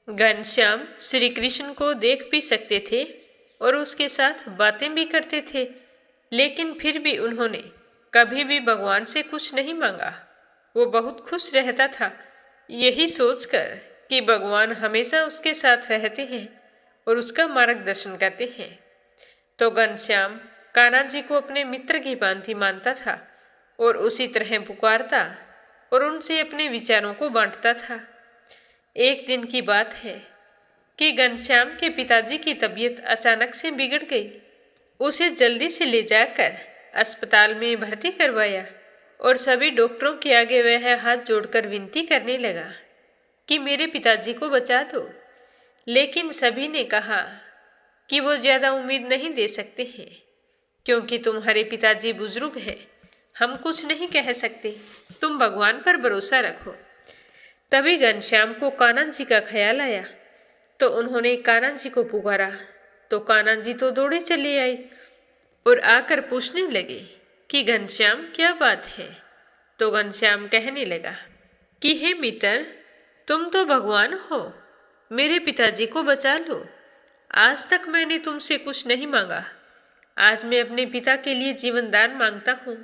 Speaker 1: घनश्याम श्री कृष्ण को देख भी सकते थे और उसके साथ बातें भी करते थे, लेकिन फिर भी उन्होंने कभी भी भगवान से कुछ नहीं मांगा। वो बहुत खुश रहता था, यही सोचकर कि भगवान हमेशा उसके साथ रहते हैं और उसका मार्गदर्शन करते हैं। तो घनश्याम कान्हा जी को अपने मित्र की भांति मानता था और उसी तरह पुकारता और उनसे अपने विचारों को बांटता था। एक दिन की बात है कि घनश्याम के पिताजी की तबीयत अचानक से बिगड़ गई। उसे जल्दी से ले जाकर अस्पताल में भर्ती करवाया और सभी डॉक्टरों के आगे वह हाथ जोड़कर विनती करने लगा कि मेरे पिताजी को बचा दो। लेकिन सभी ने कहा कि वो ज़्यादा उम्मीद नहीं दे सकते हैं, क्योंकि तुम्हारे पिताजी बुजुर्ग हैं, हम कुछ नहीं कह सकते, तुम भगवान पर भरोसा रखो। तभी घनश्याम को कान्हा जी का ख्याल आया, तो उन्होंने कान्हा जी को पुकारा। तो कान्हा जी तो दौड़े चले आए और आकर पूछने लगे कि घनश्याम क्या बात है। तो घनश्याम कहने लगा कि हे मित्र, तुम तो भगवान हो, मेरे पिताजी को बचा लो। आज तक मैंने तुमसे कुछ नहीं मांगा, आज मैं अपने पिता के लिए जीवन दान मांगता हूँ।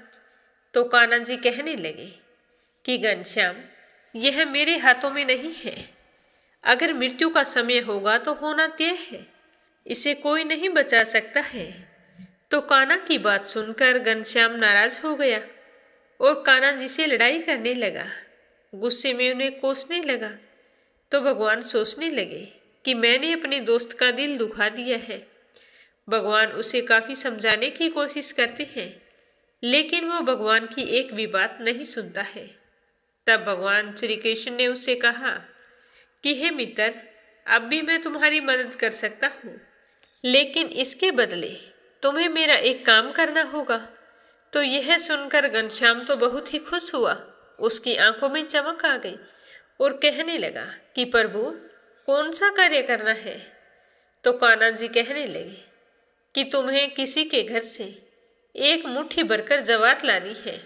Speaker 1: तो कान्हा जी कहने लगे कि घनश्याम, यह मेरे हाथों में नहीं है। अगर मृत्यु का समय होगा तो होना तय है, इसे कोई नहीं बचा सकता है। तो कान्हा की बात सुनकर घनश्याम नाराज हो गया और कान्हा जी से लड़ाई करने लगा। गुस्से में उन्हें कोसने लगा। तो भगवान सोचने लगे कि मैंने अपने दोस्त का दिल दुखा दिया है। भगवान उसे काफ़ी समझाने की कोशिश करते हैं, लेकिन वो भगवान की एक भी बात नहीं सुनता है। तब भगवान श्री कृष्ण ने उससे कहा कि हे मित्र, अब भी मैं तुम्हारी मदद कर सकता हूँ, लेकिन इसके बदले तुम्हें मेरा एक काम करना होगा। तो यह सुनकर घनश्याम तो बहुत ही खुश हुआ, उसकी आंखों में चमक आ गई और कहने लगा कि प्रभु, कौन सा कार्य करना है। तो कान्हा जी कहने लगे कि तुम्हें किसी के घर से एक मुट्ठी भरकर जवार लानी है।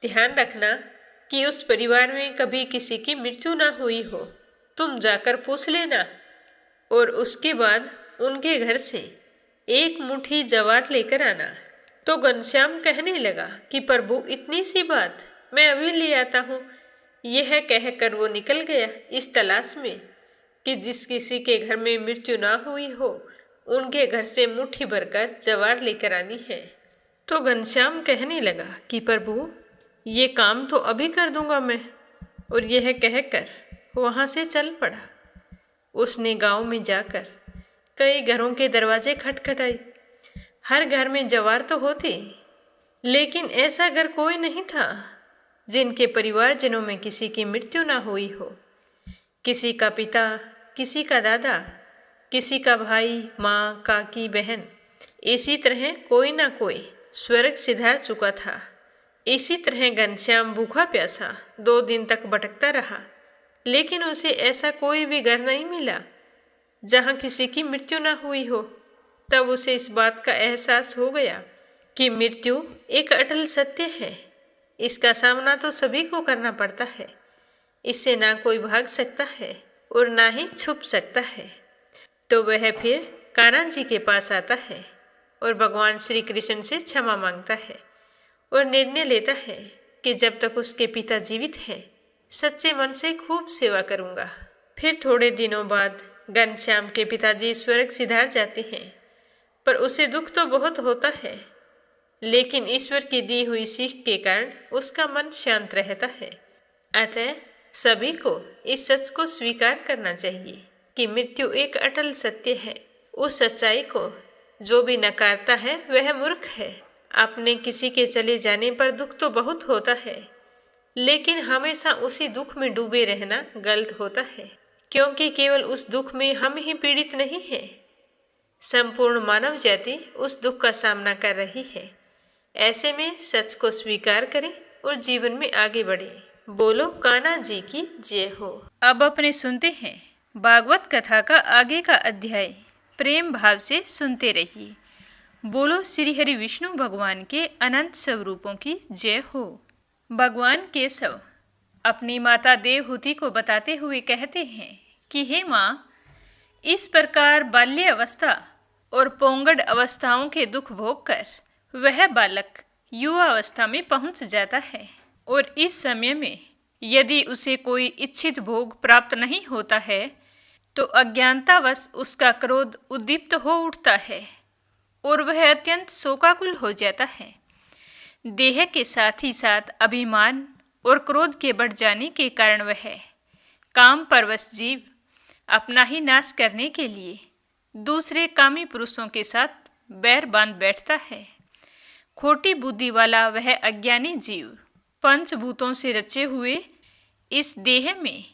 Speaker 1: ध्यान रखना कि उस परिवार में कभी किसी की मृत्यु ना हुई हो। तुम जाकर पूछ लेना और उसके बाद उनके घर से एक मुट्ठी जवार लेकर आना। तो घनश्याम कहने लगा कि प्रभु, इतनी सी बात, मैं अभी ले आता हूँ। यह कहकर वो निकल गया इस तलाश में कि जिस किसी के घर में मृत्यु ना हुई हो, उनके घर से मुट्ठी भरकर जवार लेकर आनी है। तो घनश्याम कहने लगा कि प्रभु, ये काम तो अभी कर दूंगा मैं। और यह कहकर वहाँ से चल पड़ा। उसने गांव में जाकर कई घरों के दरवाजे खटखटाए। हर घर में जवार तो होती, लेकिन ऐसा घर कोई नहीं था जिनके परिवारजनों में किसी की मृत्यु ना हुई हो। किसी का पिता, किसी का दादा, किसी का भाई, माँ, काकी, बहन, इसी तरह कोई ना कोई स्वर्ग सिधार चुका था। इसी तरह घनश्याम भूखा प्यासा 2 दिन तक भटकता रहा, लेकिन उसे ऐसा कोई भी घर नहीं मिला जहाँ किसी की मृत्यु ना हुई हो। तब उसे इस बात का एहसास हो गया कि मृत्यु एक अटल सत्य है। इसका सामना तो सभी को करना पड़ता है। इससे ना कोई भाग सकता है और ना ही छुप सकता है। तो वह फिर कान्हा जी के पास आता है और भगवान श्री कृष्ण से क्षमा मांगता है और निर्णय लेता है कि जब तक उसके पिता जीवित है सच्चे मन से खूब सेवा करूंगा। फिर थोड़े दिनों बाद घनश्याम के पिताजी स्वर्ग सिधार जाते हैं, पर उसे दुख तो बहुत होता है, लेकिन ईश्वर की दी हुई सीख के कारण उसका मन शांत रहता है। अतः सभी को इस सच को स्वीकार करना चाहिए कि मृत्यु एक अटल सत्य है। उस सच्चाई को जो भी नकारता है वह मूर्ख है। अपने किसी के चले जाने पर दुख तो बहुत होता है, लेकिन हमेशा उसी दुख में डूबे रहना गलत होता है, क्योंकि केवल उस दुख में हम ही पीड़ित नहीं हैं, संपूर्ण मानव जाति उस दुख का सामना कर रही है। ऐसे में सच को स्वीकार करें और जीवन में आगे बढ़े। बोलो कान्हा जी की जय हो। अब अपने सुनते हैं भागवत कथा का आगे का अध्याय। प्रेम भाव से सुनते रहिए। बोलो श्री हरि विष्णु भगवान के अनंत स्वरूपों की जय हो। भगवान केशव अपनी माता देवहूति को बताते हुए कहते हैं कि हे माँ, इस प्रकार बाल्य अवस्था और पौंगड अवस्थाओं के दुख भोग कर वह बालक युवा अवस्था में पहुंच जाता है, और इस समय में यदि उसे कोई इच्छित भोग प्राप्त नहीं होता है तो अज्ञानतावश उसका क्रोध उद्दीप्त हो उठता है और वह अत्यंत शोकाकुल हो जाता है। देह के साथ ही साथ अभिमान और क्रोध के बढ़ जाने के कारण वह काम परवश जीव अपना ही नाश करने के लिए दूसरे कामी पुरुषों के साथ बैर बांध बैठता है। खोटी बुद्धि वाला वह अज्ञानी जीव पंचभूतों से रचे हुए इस देह में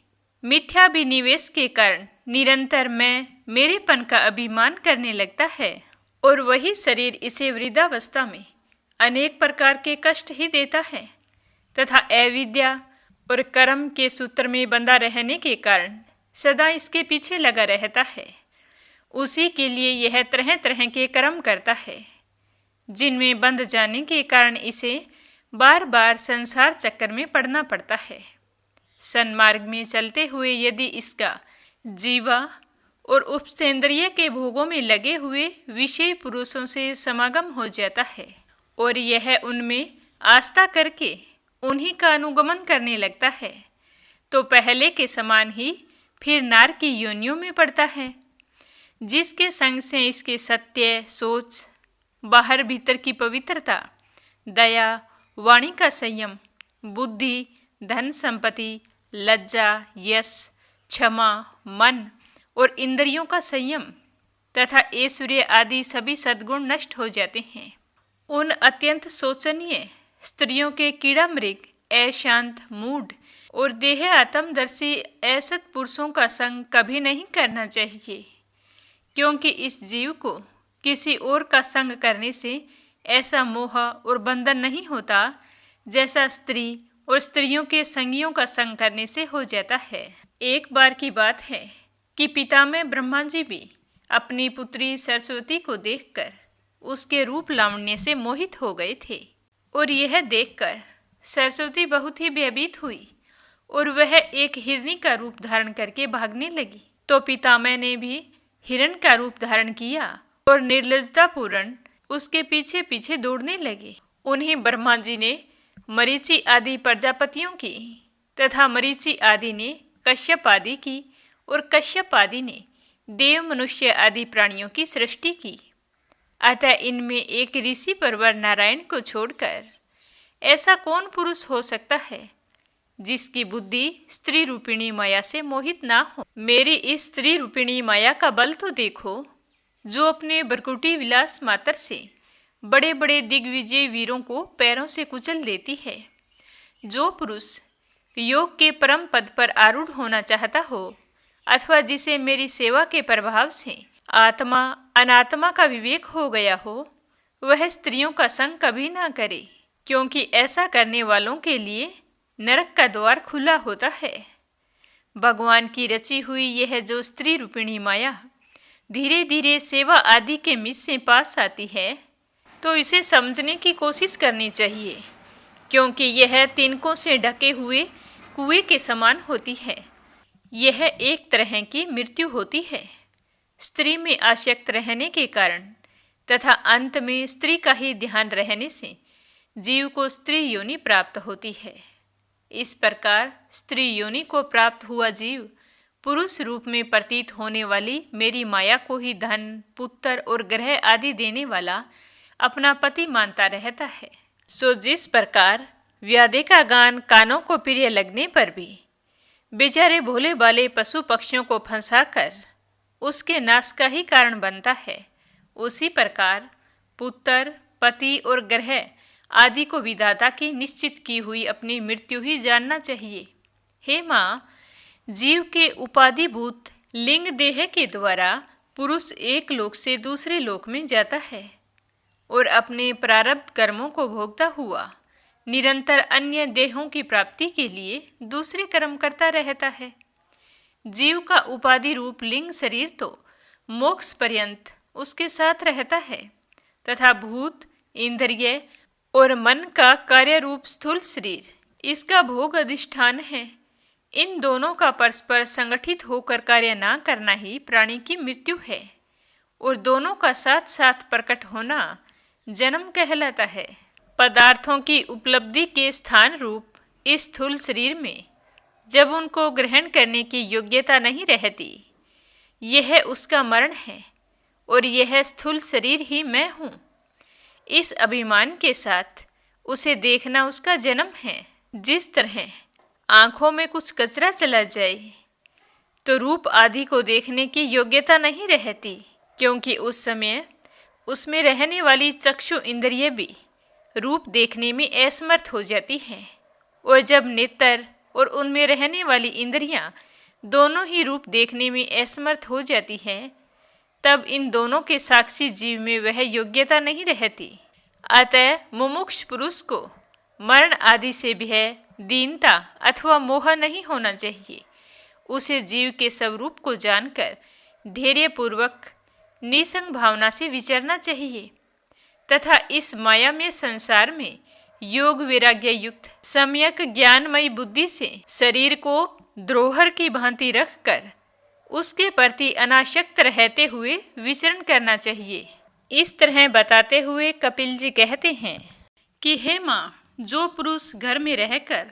Speaker 1: मिथ्याभिनिवेश के कारण निरंतर मैं मेरेपन का अभिमान करने लगता है, और वही शरीर इसे वृद्धावस्था में अनेक प्रकार के कष्ट ही देता है तथा अविद्या और कर्म के सूत्र में बंधा रहने के कारण सदा इसके पीछे लगा रहता है। उसी के लिए यह तरह तरह के कर्म करता है, जिनमें बंध जाने के कारण इसे बार बार संसार चक्कर में पड़ना पड़ता है। सन्मार्ग में चलते हुए यदि इसका जीवा और उपसेंद्रिय के भोगों में लगे हुए विषय पुरुषों से समागम हो जाता है और यह उनमें आस्था करके उन्हीं का अनुगमन करने लगता है, तो पहले के समान ही फिर नार की योनियों में पड़ता है, जिसके संग से इसके सत्य, सोच, बाहर भीतर की पवित्रता, दया, वाणी का संयम, बुद्धि, धन संपत्ति, लज्जा, यश, क्षमा, मन और इंद्रियों का संयम तथा ऐश्वर्य आदि सभी सद्गुण नष्ट हो जाते हैं। उन अत्यंत शोचनीय स्त्रियों के कीड़ा मृग, अशांत, मूढ़ और देह आत्मदर्शी असत पुरुषों का संग कभी नहीं करना चाहिए, क्योंकि इस जीव को किसी और का संग करने से ऐसा मोह और बंधन नहीं होता जैसा स्त्री और स्त्रियों के संगियों का संग करने से हो जाता है। एक बार की बात है कि पितामह ब्रह्मा जी भी अपनी पुत्री सरस्वती को देखकर उसके रूप लावण्य से मोहित हो गए थे, और यह देखकर सरस्वती बहुत ही भयभीत हुई और वह एक हिरनी का रूप धारण करके भागने लगी। तो पितामह ने भी हिरण का रूप धारण किया और निर्लज्जतापूर्ण उसके पीछे पीछे दौड़ने लगे। उन्हें ब्रह्मा जी ने मरीचि आदि प्रजापतियों की तथा मरीचि आदि ने कश्यप आदि की और कश्यप आदि ने देव, मनुष्य आदि प्राणियों की सृष्टि की। अतः इनमें एक ऋषि परवर नारायण को छोड़कर ऐसा कौन पुरुष हो सकता है जिसकी बुद्धि स्त्री रूपिणी माया से मोहित ना हो। मेरी इस स्त्री रूपिणी माया का बल तो देखो, जो अपने बरकुटी विलास मात्र से बड़े बड़े दिग्विजय वीरों को पैरों से कुचल देती है। जो पुरुष योग के परम पद पर आरूढ़ होना चाहता हो अथवा जिसे मेरी सेवा के प्रभाव से आत्मा अनात्मा का विवेक हो गया हो, वह स्त्रियों का संग कभी ना करे, क्योंकि ऐसा करने वालों के लिए नरक का द्वार खुला होता है। भगवान की रची हुई यह जो स्त्री रूपिणी माया धीरे धीरे सेवा आदि के मिस से पास आती है, तो इसे समझने की कोशिश करनी चाहिए, क्योंकि यह तिनकों से ढके हुए कुएं के समान होती है। यह एक तरह की मृत्यु होती है, स्त्री में आसक्त रहने के कारण तथा अंत में स्त्री का ही ध्यान रहने से जीव को स्त्री योनि प्राप्त होती है। इस प्रकार स्त्री योनि को प्राप्त हुआ जीव पुरुष रूप में प्रतीत होने वाली मेरी माया को ही धन, पुत्र और ग्रह आदि देने वाला अपना पति मानता रहता है। सो जिस प्रकार व्याधि का गान कानों को प्रिय लगने पर भी बेचारे भोले भाले पशु पक्षियों को फंसाकर उसके नाश का ही कारण बनता है, उसी प्रकार पुत्र, पति और ग्रह आदि को विधाता की निश्चित की हुई अपनी मृत्यु ही जानना चाहिए। हे माँ, जीव के उपाधिभूत लिंग देह के द्वारा पुरुष एक लोक से दूसरे लोक में जाता है और अपने प्रारब्ध कर्मों को भोगता हुआ निरंतर अन्य देहों की प्राप्ति के लिए दूसरे कर्म करता रहता है। जीव का उपाधि रूप लिंग शरीर तो मोक्ष पर्यंत उसके साथ रहता है तथा भूत, इंद्रिय और मन का कार्य रूप स्थूल शरीर इसका भोग अधिष्ठान है। इन दोनों का परस्पर संगठित होकर कार्य न करना ही प्राणी की मृत्यु है और दोनों का साथ साथ प्रकट होना जन्म कहलाता है। पदार्थों की उपलब्धि के स्थान रूप इस स्थूल शरीर में जब उनको ग्रहण करने की योग्यता नहीं रहती, यह उसका मरण है और यह स्थूल शरीर ही मैं हूँ, इस अभिमान के साथ उसे देखना उसका जन्म है। जिस तरह आँखों में कुछ कचरा चला जाए तो रूप आदि को देखने की योग्यता नहीं रहती, क्योंकि उस समय उसमें रहने वाली चक्षु इंद्रिय भी रूप देखने में असमर्थ हो जाती है और जब नेत्र और उनमें रहने वाली इंद्रियां दोनों ही रूप देखने में असमर्थ हो जाती है, तब इन दोनों के साक्षी जीव में वह योग्यता नहीं रहती। अतः मुमुक्षु पुरुष को मरण आदि से भय, दीनता अथवा मोह नहीं होना चाहिए। उसे जीव के स्वरूप को जानकर धैर्यपूर्वक निसंग भावना से विचरना चाहिए तथा इस मायामय संसार में योग वैराग्य युक्त सम्यक ज्ञानमयी बुद्धि से शरीर को द्रोहर की भांति रखकर उसके प्रति अनासक्त रहते हुए विचरण करना चाहिए। इस तरह बताते हुए कपिल जी कहते हैं कि हे माँ, जो पुरुष घर में रहकर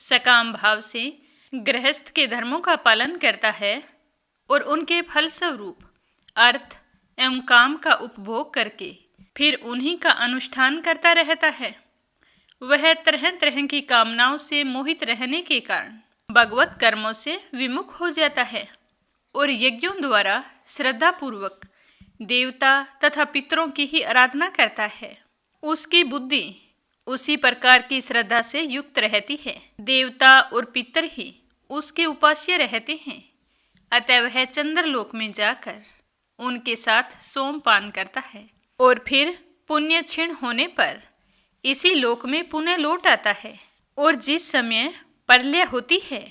Speaker 1: सकाम भाव से गृहस्थ के धर्मों का पालन करता है और उनके फलस्वरूप अर्थ एवं काम का उपभोग करके फिर उन्हीं का अनुष्ठान करता रहता है, वह तरह तरह की कामनाओं से मोहित रहने के कारण भगवत कर्मों से विमुख हो जाता है और यज्ञों द्वारा श्रद्धापूर्वक देवता तथा पितरों की ही आराधना करता है। उसकी बुद्धि उसी प्रकार की श्रद्धा से युक्त रहती है। देवता और पितर ही उसके उपास्य रहते हैं, अतः वह चंद्रलोक में जाकर उनके साथ सोमपान करता है और फिर पुण्य क्षीण होने पर इसी लोक में पुनः लौट आता है। और जिस समय प्रलय होती है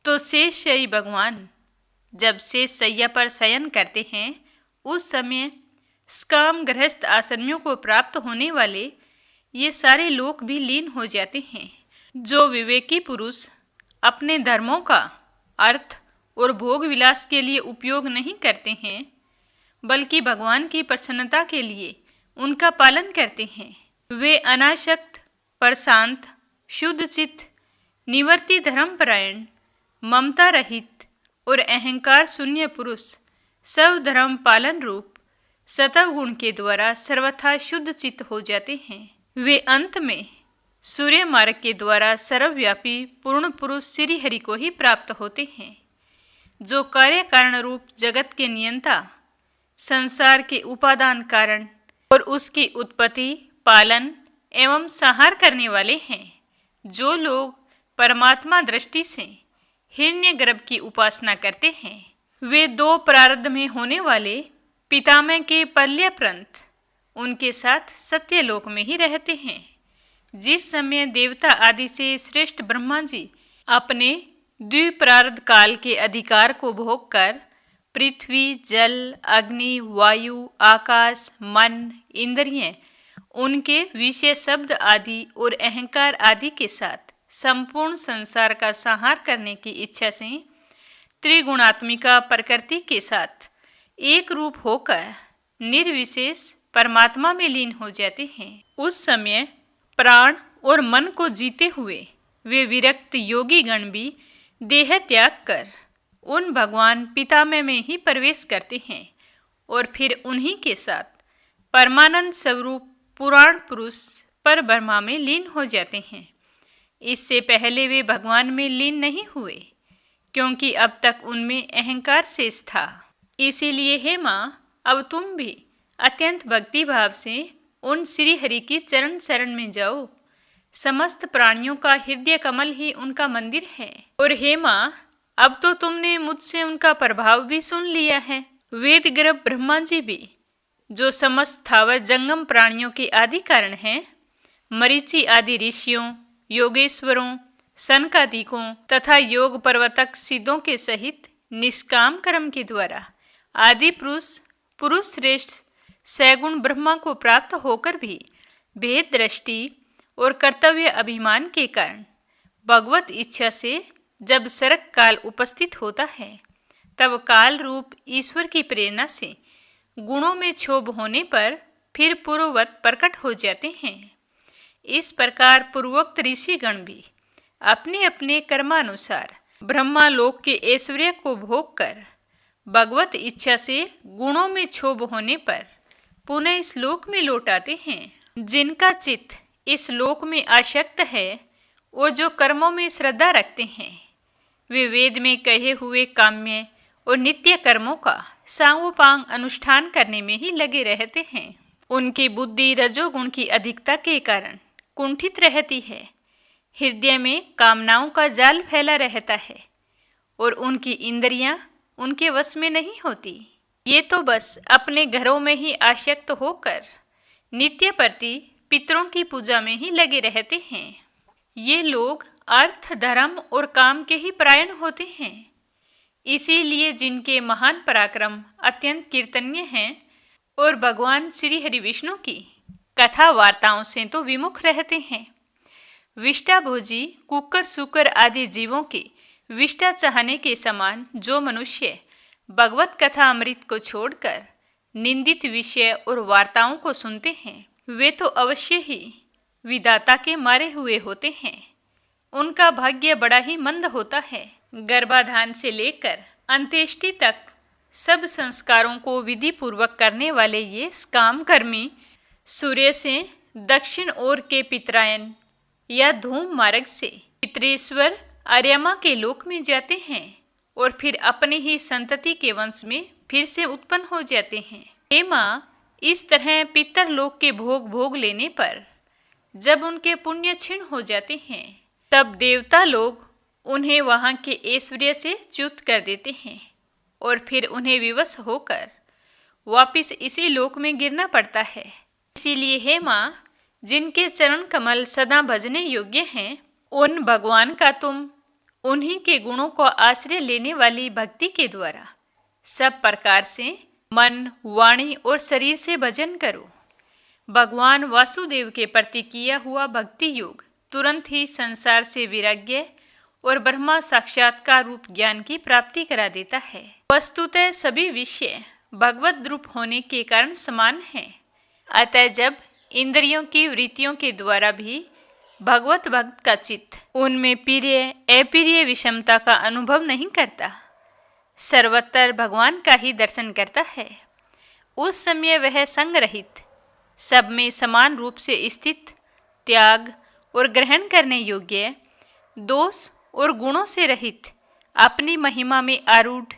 Speaker 1: तो शेषशायी भगवान जब शेष शैया पर शयन करते हैं, उस समय स्काम गृहस्थ आश्रमियों को प्राप्त होने वाले ये सारे लोक भी लीन हो जाते हैं। जो विवेकी पुरुष अपने धर्मों का अर्थ और भोग विलास के लिए उपयोग नहीं करते हैं, बल्कि भगवान की प्रसन्नता के लिए उनका पालन करते हैं, वे अनासक्त, प्रशांत, शुद्ध चित्त, निवर्ती धर्मपरायण, ममता रहित और अहंकार शून्य पुरुष सब धर्म पालन रूप सतव गुण के द्वारा सर्वथा शुद्ध चित्त हो जाते हैं। वे अंत में सूर्य मार्ग के द्वारा सर्वव्यापी पूर्ण पुरुष श्री हरि को ही प्राप्त होते हैं, जो कार्य कारण रूप जगत के नियंता, संसार के उपादान कारण और उसकी उत्पत्ति, पालन एवं संहार करने वाले हैं। जो लोग परमात्मा दृष्टि से हिरण्यगर्भ की उपासना करते हैं, वे दो प्रारब्ध में होने वाले पितामह के प्रलयप्रंत उनके साथ सत्यलोक में ही रहते हैं। जिस समय देवता आदि से श्रेष्ठ ब्रह्मा जी अपने द्विप्रारब्ध काल के अधिकार को भोग कर पृथ्वी, जल, अग्नि, वायु, आकाश, मन, इंद्रिय, उनके विषय शब्द आदि और अहंकार आदि के साथ संपूर्ण संसार का संहार करने की इच्छा से त्रिगुणात्मिका प्रकृति के साथ एक रूप होकर निर्विशेष परमात्मा में लीन हो जाते हैं। उस समय प्राण और मन को जीते हुए वे विरक्त योगी गण भी देह त्याग कर उन भगवान पितामह में ही प्रवेश करते हैं और फिर उन्हीं के साथ परमानंद स्वरूप पुराण पुरुष पर ब्रह्मा में लीन हो जाते हैं। इससे पहले वे भगवान में लीन नहीं हुए, क्योंकि अब तक उनमें अहंकार शेष था। इसीलिए हे माँ, अब तुम भी अत्यंत भक्ति भाव से उन श्री हरि की चरण शरण में जाओ। समस्त प्राणियों का हृदय कमल ही उनका मंदिर है। और हे माँ, अब तो तुमने मुझसे उनका प्रभाव भी सुन लिया है। वेद गर्भ ब्रह्मा जी भी, जो समस्त स्थावर जंगम प्राणियों के आदि कारण हैं, मरीचि आदि ऋषियों, योगेश्वरों, सनकादिकों तथा योग प्रवर्तक सिद्धों के सहित निष्काम कर्म के द्वारा आदि पुरुष श्रेष्ठ सैगुण ब्रह्मा को प्राप्त होकर भी भेद दृष्टि और कर्तव्य अभिमान के कारण भगवत इच्छा से जब सरक काल उपस्थित होता है, तब काल रूप ईश्वर की प्रेरणा से गुणों में क्षोभ होने पर फिर पूर्ववत प्रकट हो जाते हैं। इस प्रकार पूर्वोक्त ऋषिगण भी अपने अपने कर्मानुसार ब्रह्मा लोक के ऐश्वर्य को भोग कर भगवत इच्छा से गुणों में क्षोभ होने पर पुनः इस लोक में लौट आते हैं। जिनका चित्त इस लोक में आसक्त है और जो कर्मों में श्रद्धा रखते हैं, वे वेद में कहे हुए काम्य और नित्य कर्मों का सांगोपांग अनुष्ठान करने में ही लगे रहते हैं। उनकी बुद्धि रजोगुण की अधिकता के कारण कुंठित रहती है, हृदय में कामनाओं का जाल फैला रहता है और उनकी इंद्रियां उनके वश में नहीं होती। ये तो बस अपने घरों में ही आसक्त होकर नित्य प्रति पितरों की पूजा में ही लगे रहते हैं। ये लोग अर्थ, धर्म और काम के ही परायण होते हैं। इसीलिए जिनके महान पराक्रम अत्यंत कीर्तनीय हैं और भगवान श्री हरि विष्णु की कथा वार्ताओं से तो विमुख रहते हैं, विष्टाभोजी कुकर सुकर आदि जीवों के विष्टा चाहने के समान जो मनुष्य भगवत कथा अमृत को छोड़कर निंदित विषय और वार्ताओं को सुनते हैं, वे तो अवश्य ही विधाता के मारे हुए होते हैं। उनका भाग्य बड़ा ही मंद होता है। गर्भाधान से लेकर अंत्येष्टि तक सब संस्कारों को विधि पूर्वक करने वाले ये काम कर्मी सूर्य से दक्षिण ओर के पितरायन या धूम मार्ग से पितरेश्वर आर्यमा के लोक में जाते हैं और फिर अपने ही संतति के वंश में फिर से उत्पन्न हो जाते हैं। हे माँ, इस तरह पितर लोक के भोग लेने पर जब उनके पुण्य क्षीण हो जाते हैं, तब देवता लोग उन्हें वहाँ के ऐश्वर्य से च्युत कर देते हैं और फिर उन्हें विवश होकर वापिस इसी लोक में गिरना पड़ता है। इसीलिए हे माँ, जिनके चरण कमल सदा भजने योग्य हैं, उन भगवान का तुम उन्हीं के गुणों को आश्रय लेने वाली भक्ति के द्वारा सब प्रकार से मन, वाणी और शरीर से भजन करो। भगवान वासुदेव के प्रति किया हुआ भक्ति योग तुरंत ही संसार से वैराग्य और ब्रह्मा साक्षात्कार रूप ज्ञान की प्राप्ति करा देता है। वस्तुतः सभी विषय भगवत रूप होने के कारण समान हैं। अतः जब इंद्रियों की वृत्तियों के द्वारा भी भगवत भक्त का चित्त उनमें प्रिय अप्रिय विषमता का अनुभव नहीं करता, सर्वत्र भगवान का ही दर्शन करता है, उस समय वह संग रहित सब में समान रूप से स्थित, त्याग और ग्रहण करने योग्य, दोष और गुणों से रहित, अपनी महिमा में आरूढ़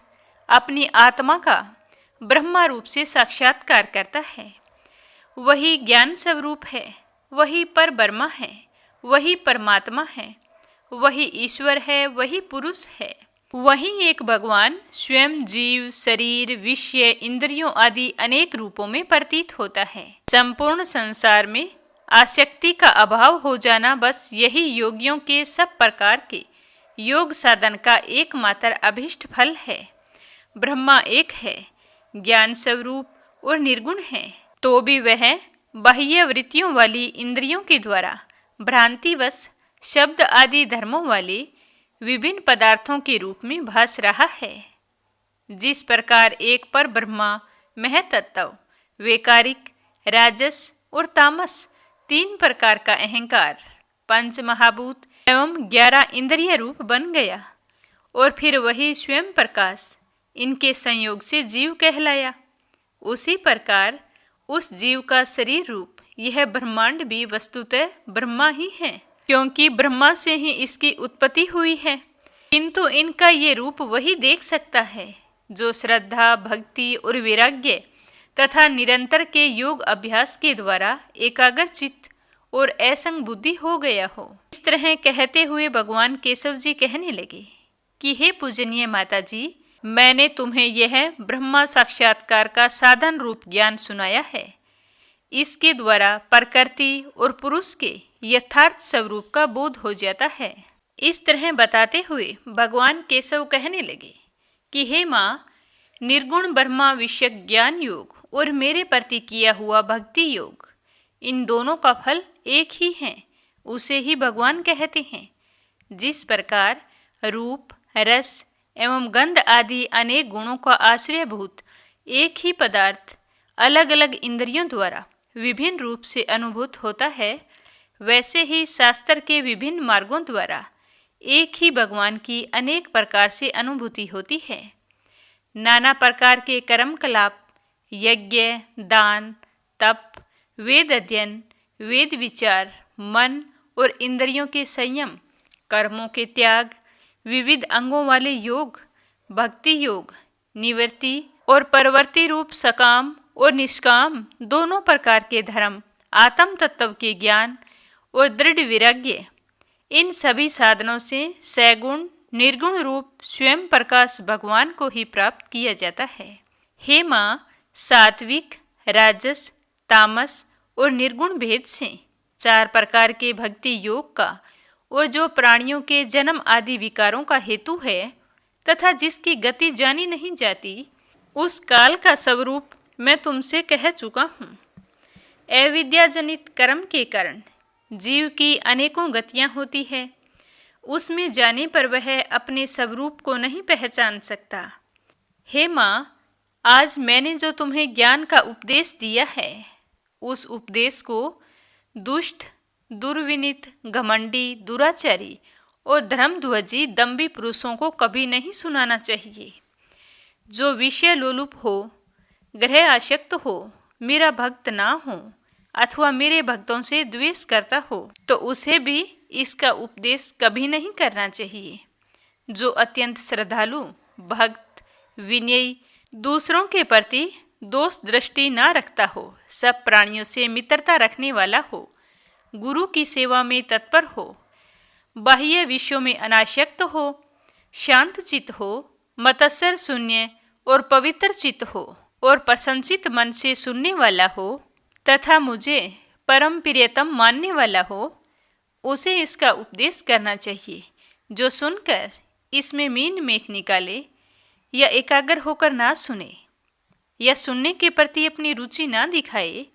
Speaker 1: अपनी आत्मा का ब्रह्मा रूप से साक्षात्कार करता है। वही ज्ञान स्वरूप है, वही पर ब्रह्मा है, वही परमात्मा है, वही ईश्वर है, वही पुरुष है। वही एक भगवान स्वयं जीव, शरीर, विषय, इंद्रियों आदि अनेक रूपों में प्रतीत होता है। संपूर्ण संसार में आसक्ति का अभाव हो जाना बस यही योगियों के सब प्रकार के योग साधन का एकमात्र अभिष्ट फल है। ब्रह्मा एक है, ज्ञान स्वरूप और निर्गुण है, तो भी वह बाह्य वृत्तियों वाली इंद्रियों के द्वारा भ्रांतिवश शब्द आदि धर्मों वाले विभिन्न पदार्थों के रूप में भास रहा है। जिस प्रकार एक पर ब्रह्मा महतत्व, वैकारिक, राजस और तामस 3 प्रकार का अहंकार, 5 महाभूत एवं 11 इंद्रिय रूप बन गया और फिर वही स्वयं प्रकाश इनके संयोग से जीव कहलाया। उसी प्रकार उस जीव का शरीर रूप यह ब्रह्मांड भी वस्तुतः ब्रह्मा ही है, क्योंकि ब्रह्मा से ही इसकी उत्पत्ति हुई है। किंतु इनका ये रूप वही देख सकता है जो श्रद्धा, भक्ति और वैराग्य तथा निरंतर के योग अभ्यास के द्वारा एकाग्र चित्त और असंग बुद्धि हो गया हो। इस तरह कहते हुए भगवान केशव जी कहने लगे कि हे पूजनीय माता जी, मैंने तुम्हें यह ब्रह्मा साक्षात्कार का साधन रूप ज्ञान सुनाया है। इसके द्वारा प्रकृति और पुरुष के यथार्थ स्वरूप का बोध हो जाता है। इस तरह बताते हुए भगवान केशव कहने लगे कि हे माँ, निर्गुण ब्रह्मा विषयक ज्ञान योग और मेरे प्रति किया हुआ भक्ति योग, इन दोनों का फल एक ही है, उसे ही भगवान कहते हैं। जिस प्रकार रूप, रस एवं गंध आदि अनेक गुणों का आश्रयभूत एक ही पदार्थ अलग अलग इंद्रियों द्वारा विभिन्न रूप से अनुभूत होता है, वैसे ही शास्त्र के विभिन्न मार्गों द्वारा एक ही भगवान की अनेक प्रकार से अनुभूति होती है। नाना प्रकार के कर्मकलाप, यज्ञ, दान, तप, वेद अध्ययन, वेद विचार, मन और इंद्रियों के संयम, कर्मों के त्याग, विविध अंगों वाले योग, भक्ति योग, निवृत्ति और परवर्ती रूप सकाम और निष्काम दोनों प्रकार के धर्म, आत्म तत्व के ज्ञान और दृढ़ वैराग्य, इन सभी साधनों से सगुण निर्गुण रूप स्वयं प्रकाश भगवान को ही प्राप्त किया जाता है। हे माँ, सात्विक, राजस, तामस और निर्गुण भेद से 4 प्रकार के भक्ति योग का और जो प्राणियों के जन्म आदि विकारों का हेतु है तथा जिसकी गति जानी नहीं जाती, उस काल का स्वरूप मैं तुमसे कह चुका हूँ। अविद्याजनित कर्म के कारण जीव की अनेकों गतियाँ होती है, उसमें जाने पर वह अपने स्वरूप को नहीं पहचान सकता। हे माँ, आज मैंने जो तुम्हें ज्ञान का उपदेश दिया है, उस उपदेश को दुष्ट, दुर्विनीत, घमंडी, दुराचारी और धर्मध्वजी दंभी पुरुषों को कभी नहीं सुनाना चाहिए। जो विषय लोलुप हो, ग्रह आसक्त हो, मेरा भक्त ना हो अथवा मेरे भक्तों से द्वेष करता हो, तो उसे भी इसका उपदेश कभी नहीं करना चाहिए। जो अत्यंत श्रद्धालु, भक्त, विनयी, दूसरों के प्रति दोष दृष्टि ना रखता हो, सब प्राणियों से मित्रता रखने वाला हो, गुरु की सेवा में तत्पर हो, बाह्य विषयों में अनासक्त हो, शांत चित्त हो, मतस्सर शून्य और पवित्र चित्त हो और प्रसन्नचित मन से सुनने वाला हो तथा मुझे परम प्रियतम मानने वाला हो, उसे इसका उपदेश करना चाहिए। जो सुनकर इसमें मीन मेख निकाले या एकाग्र होकर ना सुने या सुनने के प्रति अपनी रुचि ना दिखाए,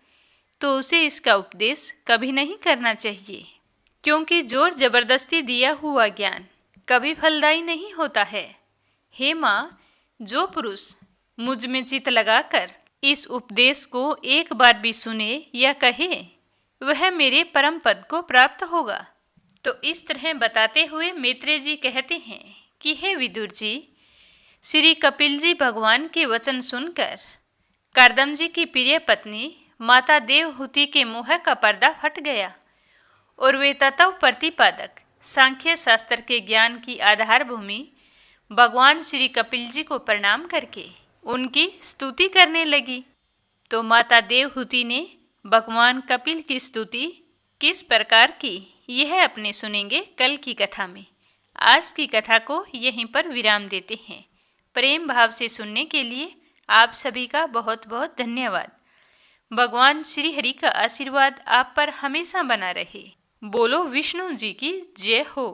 Speaker 1: तो उसे इसका उपदेश कभी नहीं करना चाहिए, क्योंकि जोर जबरदस्ती दिया हुआ ज्ञान कभी फलदायी नहीं होता है। हे माँ, जो पुरुष मुझ में चित्त लगाकर इस उपदेश को एक बार भी सुने या कहे, वह मेरे परम पद को प्राप्त होगा। तो इस तरह बताते हुए मैत्रेय जी कहते हैं कि हे विदुर जी, श्री कपिल जी भगवान के वचन सुनकर कर्दम जी की प्रिय पत्नी माता देवहूति के मुँह का पर्दा फट गया और वे तत्व प्रतिपादक सांख्य शास्त्र के ज्ञान की आधार भूमि भगवान श्री कपिल जी को प्रणाम करके उनकी स्तुति करने लगी। तो माता देवहूति ने भगवान कपिल की स्तुति किस प्रकार की, यह अपने सुनेंगे कल की कथा में। आज की कथा को यहीं पर विराम देते हैं। प्रेम भाव से सुनने के लिए आप सभी का बहुत बहुत धन्यवाद। भगवान श्री हरि का आशीर्वाद आप पर हमेशा बना रहे। बोलो विष्णु जी की जय हो।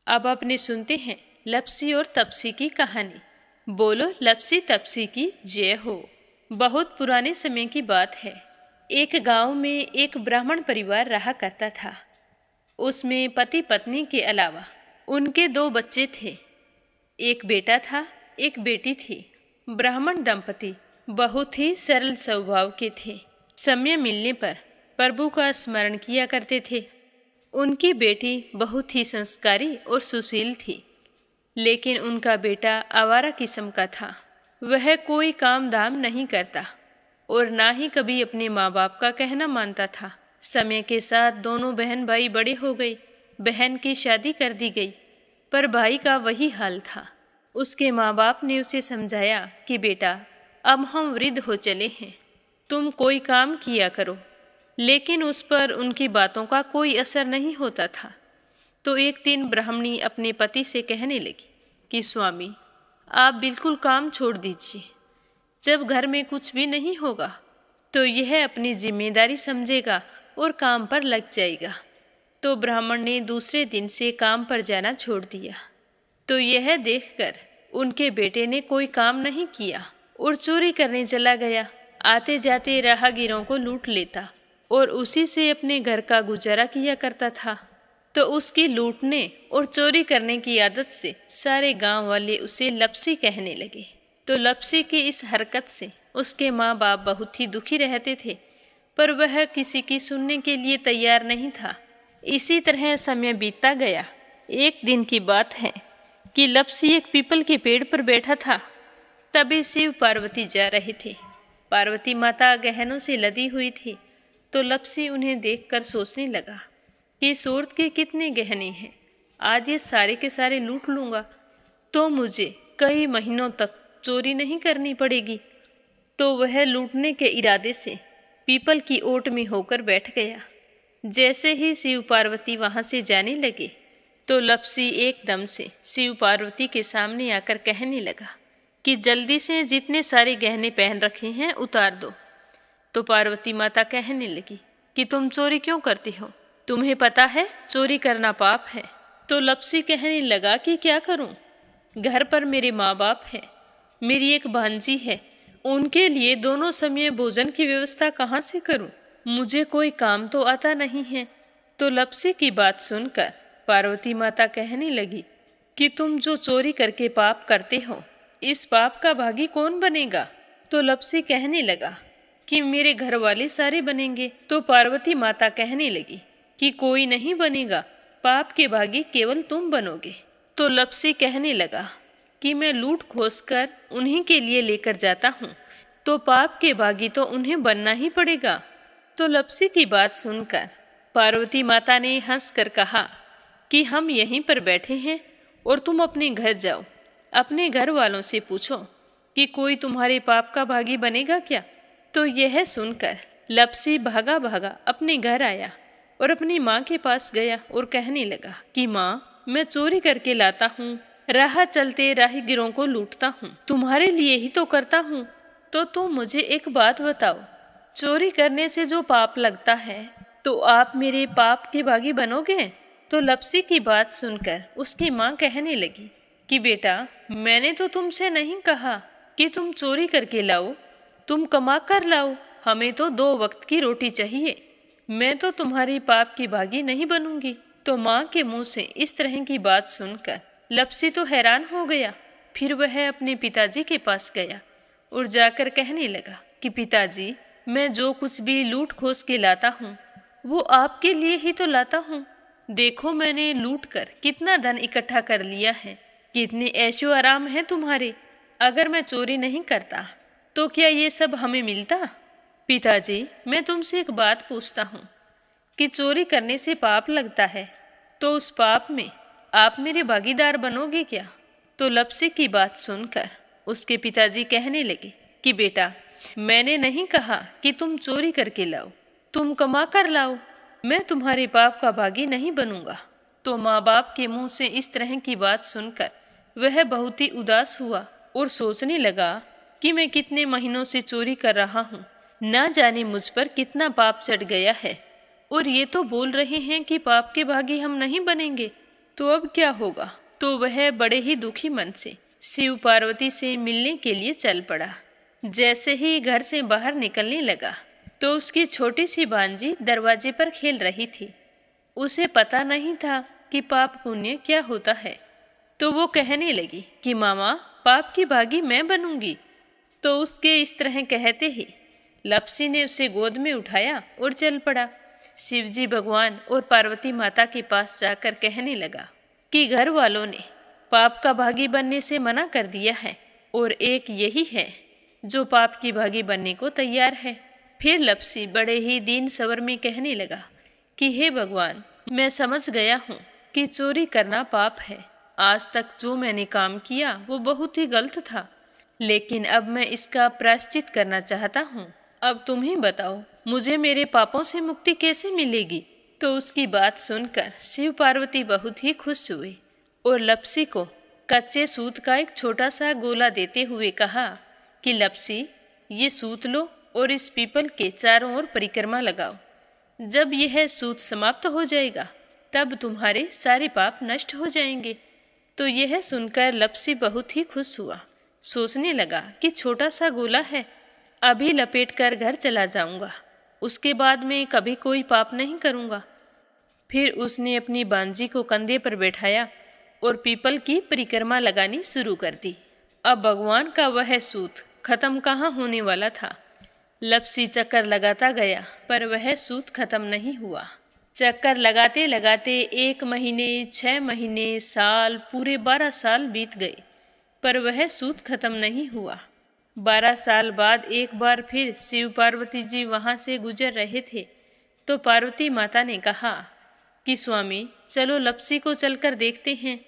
Speaker 1: अब आपने सुनते हैं लप्सी और तपसी की कहानी। बोलो लप्सी तपसी की जय हो। बहुत पुराने समय की बात है। एक गांव में एक ब्राह्मण परिवार रहा करता था। उसमें पति पत्नी के अलावा उनके 2 बच्चे थे। एक बेटा था, एक बेटी थी। ब्राह्मण दंपति बहुत ही सरल स्वभाव के थे। समय मिलने पर प्रभु का स्मरण किया करते थे। उनकी बेटी बहुत ही संस्कारी और सुशील थी, लेकिन उनका बेटा आवारा किस्म का था। वह कोई काम धाम नहीं करता और ना ही कभी अपने माँ बाप का कहना मानता था। समय के साथ दोनों बहन भाई बड़े हो गए। बहन की शादी कर दी गई, पर भाई का वही हाल था। उसके माँ बाप ने उसे समझाया कि बेटा, अब हम वृद्ध हो चले हैं, तुम कोई काम किया करो, लेकिन उस पर उनकी बातों का कोई असर नहीं होता था। तो एक दिन ब्राह्मणी अपने पति से कहने लगी कि स्वामी, आप बिल्कुल काम छोड़ दीजिए। जब घर में कुछ भी नहीं होगा तो यह अपनी जिम्मेदारी समझेगा और काम पर लग जाएगा। तो ब्राह्मण ने दूसरे दिन से काम पर जाना छोड़ दिया। तो यह देखकर उनके बेटे ने कोई काम नहीं किया और चोरी करने चला गया। आते जाते राहगीरों को लूट लेता और उसी से अपने घर का गुजारा किया करता था। तो उसकी लूटने और चोरी करने की आदत से सारे गांव वाले उसे लपसी कहने लगे। तो लपसी की इस हरकत से उसके माँ बाप बहुत ही दुखी रहते थे, पर वह किसी की सुनने के लिए तैयार नहीं था। इसी तरह समय बीतता गया। एक दिन की बात है कि लपसी एक पीपल के पेड़ पर बैठा था। तभी शिव पार्वती जा रहे थे। पार्वती माता गहनों से लदी हुई थी। तो लपसी उन्हें देखकर सोचने लगा कि सूरत के कितने गहने हैं, आज ये सारे के सारे लूट लूँगा तो मुझे कई महीनों तक चोरी नहीं करनी पड़ेगी। तो वह लूटने के इरादे से पीपल की ओट में होकर बैठ गया। जैसे ही शिव पार्वती वहाँ से जाने लगे तो लपसी एकदम से शिव पार्वती के सामने आकर कहने लगा कि जल्दी से जितने सारे गहने पहन रखे हैं उतार दो। तो पार्वती माता कहने लगी कि तुम चोरी क्यों करती हो, तुम्हें पता है चोरी करना पाप है। तो लपसी कहने लगा कि क्या करूं, घर पर मेरे माँ बाप हैं, मेरी एक भांजी है, उनके लिए दोनों समय भोजन की व्यवस्था कहाँ से करूं, मुझे कोई काम तो आता नहीं है। तो लपसी की बात सुनकर पार्वती माता कहने लगी कि तुम जो चोरी करके पाप करते हो, इस पाप का भागी कौन बनेगा। तो लपसी कहने लगा कि मेरे घर वाले सारे बनेंगे। तो पार्वती माता कहने लगी कि कोई नहीं बनेगा, पाप के भागी केवल तुम बनोगे। तो लपसी कहने लगा कि मैं लूट खोस कर उन्हीं के लिए लेकर जाता हूँ, तो पाप के भागी तो उन्हें बनना ही पड़ेगा। तो लपसी की बात सुनकर पार्वती माता ने हंसकर कहा कि हम यहीं पर बैठे हैं और तुम अपने घर जाओ, अपने घर वालों से पूछो कि कोई तुम्हारे पाप का भागी बनेगा क्या। तो यह सुनकर लपसी भागा भागा अपने घर आया और अपनी माँ के पास गया और कहने लगा कि माँ, मैं चोरी करके लाता हूँ, राह चलते राहगीरों को लूटता हूँ, तुम्हारे लिए ही तो करता हूँ। तो तुम मुझे एक बात बताओ, चोरी करने से जो पाप लगता है तो आप मेरे पाप के भागी बनोगे। तो लपसी की बात सुनकर उसकी माँ कहने लगी कि बेटा, मैंने तो तुमसे नहीं कहा कि तुम चोरी करके लाओ, तुम कमा कर लाओ, हमें तो 2 वक्त की रोटी चाहिए, मैं तो तुम्हारी पाप की भागी नहीं बनूंगी। तो माँ के मुंह से इस तरह की बात सुनकर लपसी तो हैरान हो गया। फिर वह अपने पिताजी के पास गया और जाकर कहने लगा कि पिताजी, मैं जो कुछ भी लूट खोस के लाता हूँ वो आपके लिए ही तो लाता हूँ। देखो मैंने लूट कर कितना धन इकट्ठा कर लिया है, कितने ऐशो आराम है तुम्हारे। अगर मैं चोरी नहीं करता तो क्या ये सब हमें मिलता। पिताजी, मैं तुमसे एक बात पूछता हूँ कि चोरी करने से पाप लगता है, तो उस पाप में आप मेरे भागीदार बनोगे क्या। तो लपसी की बात सुनकर उसके पिताजी कहने लगे कि बेटा, मैंने नहीं कहा कि तुम चोरी करके लाओ, तुम कमा कर लाओ, मैं तुम्हारे पाप का भागी नहीं बनूंगा। तो माँ बाप के मुंह से इस तरह की बात सुनकर वह बहुत ही उदास हुआ और सोचने लगा कि मैं कितने महीनों से चोरी कर रहा हूँ, ना जाने मुझ पर कितना पाप चढ़ गया है, और ये तो बोल रहे हैं कि पाप के भागी हम नहीं बनेंगे, तो अब क्या होगा। तो वह बड़े ही दुखी मन से शिव पार्वती से मिलने के लिए चल पड़ा। जैसे ही घर से बाहर निकलने लगा तो उसकी छोटी सी भांजी दरवाजे पर खेल रही थी। उसे पता नहीं था कि पाप पुण्य क्या होता है। तो वो कहने लगी कि मामा, पाप की भागी मैं बनूंगी। तो उसके इस तरह कहते ही लपसी ने उसे गोद में उठाया और चल पड़ा। शिवजी भगवान और पार्वती माता के पास जाकर कहने लगा कि घर वालों ने पाप का भागी बनने से मना कर दिया है और एक यही है जो पाप की भागी बनने को तैयार है। फिर लपसी बड़े ही दीन स्वर में कहने लगा कि हे भगवान, मैं समझ गया हूँ कि चोरी करना पाप है। आज तक जो मैंने काम किया वो बहुत ही गलत था, लेकिन अब मैं इसका प्रायश्चित करना चाहता हूँ। अब तुम ही बताओ, मुझे मेरे पापों से मुक्ति कैसे मिलेगी? तो उसकी बात सुनकर शिव पार्वती बहुत ही खुश हुए और लपसी को कच्चे सूत का एक छोटा सा गोला देते हुए कहा कि लपसी, ये सूत लो और इस पीपल के चारों ओर परिक्रमा लगाओ। जब यह सूत समाप्त हो जाएगा तब तुम्हारे सारे पाप नष्ट हो जाएंगे। तो यह सुनकर लपसी बहुत ही खुश हुआ। सोचने लगा कि छोटा सा गोला है, अभी लपेट कर घर चला जाऊंगा, उसके बाद में कभी कोई पाप नहीं करूंगा। फिर उसने अपनी बांजी को कंधे पर बैठाया और पीपल की परिक्रमा लगानी शुरू कर दी। अब भगवान का वह सूत खत्म कहाँ होने वाला था। लपसी चक्कर लगाता गया पर वह सूत खत्म नहीं हुआ। चक्कर लगाते लगाते 1 महीने, 6 महीने, साल, पूरे 12 साल बीत गए पर वह सूत खत्म नहीं हुआ। 12 साल बाद एक बार फिर शिव पार्वती जी वहाँ से गुजर रहे थे तो पार्वती माता ने कहा कि स्वामी, चलो लपसी को चलकर देखते हैं।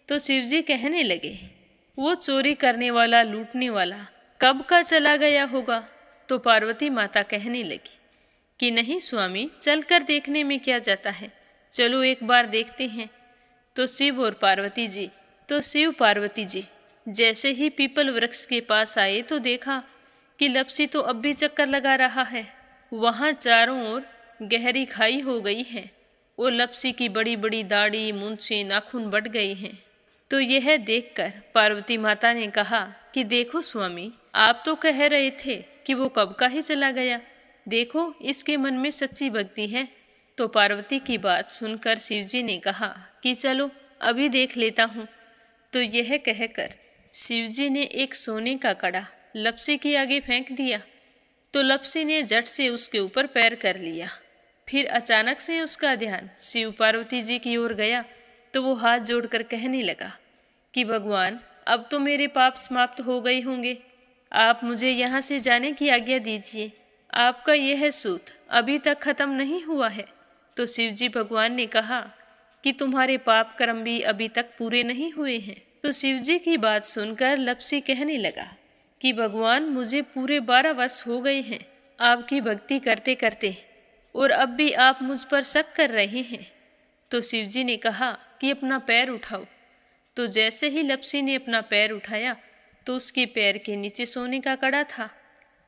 Speaker 1: तो शिवजी कहने लगे, वो चोरी करने वाला, लूटने वाला कब का चला गया होगा? तो पार्वती माता कहने लगी कि नहीं स्वामी, चलकर देखने में क्या जाता है, चलो एक बार देखते हैं। तो शिव पार्वती जी जैसे ही पीपल वृक्ष के पास आए तो देखा कि लपसी तो अब भी चक्कर लगा रहा है। वहाँ चारों ओर गहरी खाई हो गई है और लपसी की बड़ी बड़ी दाढ़ी, मूंछें, नाखून बढ़ गए हैं। तो यह देखकर पार्वती माता ने कहा कि देखो स्वामी, आप तो कह रहे थे कि वो कब का ही चला गया, देखो इसके मन में सच्ची भक्ति है। तो पार्वती की बात सुनकर शिवजी ने कहा कि चलो अभी देख लेता हूँ। तो यह कहकर शिवजी ने एक सोने का कड़ा लपसी के आगे फेंक दिया। तो लपसी ने झट से उसके ऊपर पैर कर लिया। फिर अचानक से उसका ध्यान शिव पार्वती जी की ओर गया तो वो हाथ जोड़कर कहने लगा कि भगवान, अब तो मेरे पाप समाप्त हो गए होंगे, आप मुझे यहाँ से जाने की आज्ञा दीजिए। आपका यह सूत अभी तक खत्म नहीं हुआ है। तो शिवजी भगवान ने कहा कि तुम्हारे पाप कर्म भी अभी तक पूरे नहीं हुए हैं। तो शिवजी की बात सुनकर लपसी कहने लगा कि भगवान, मुझे पूरे 12 वर्ष हो गए हैं आपकी भक्ति करते करते, और अब भी आप मुझ पर शक कर रहे हैं। तो शिवजी ने कहा कि अपना पैर उठाओ। तो जैसे ही लपसी ने अपना पैर उठाया तो उसके पैर के नीचे सोने का कड़ा था।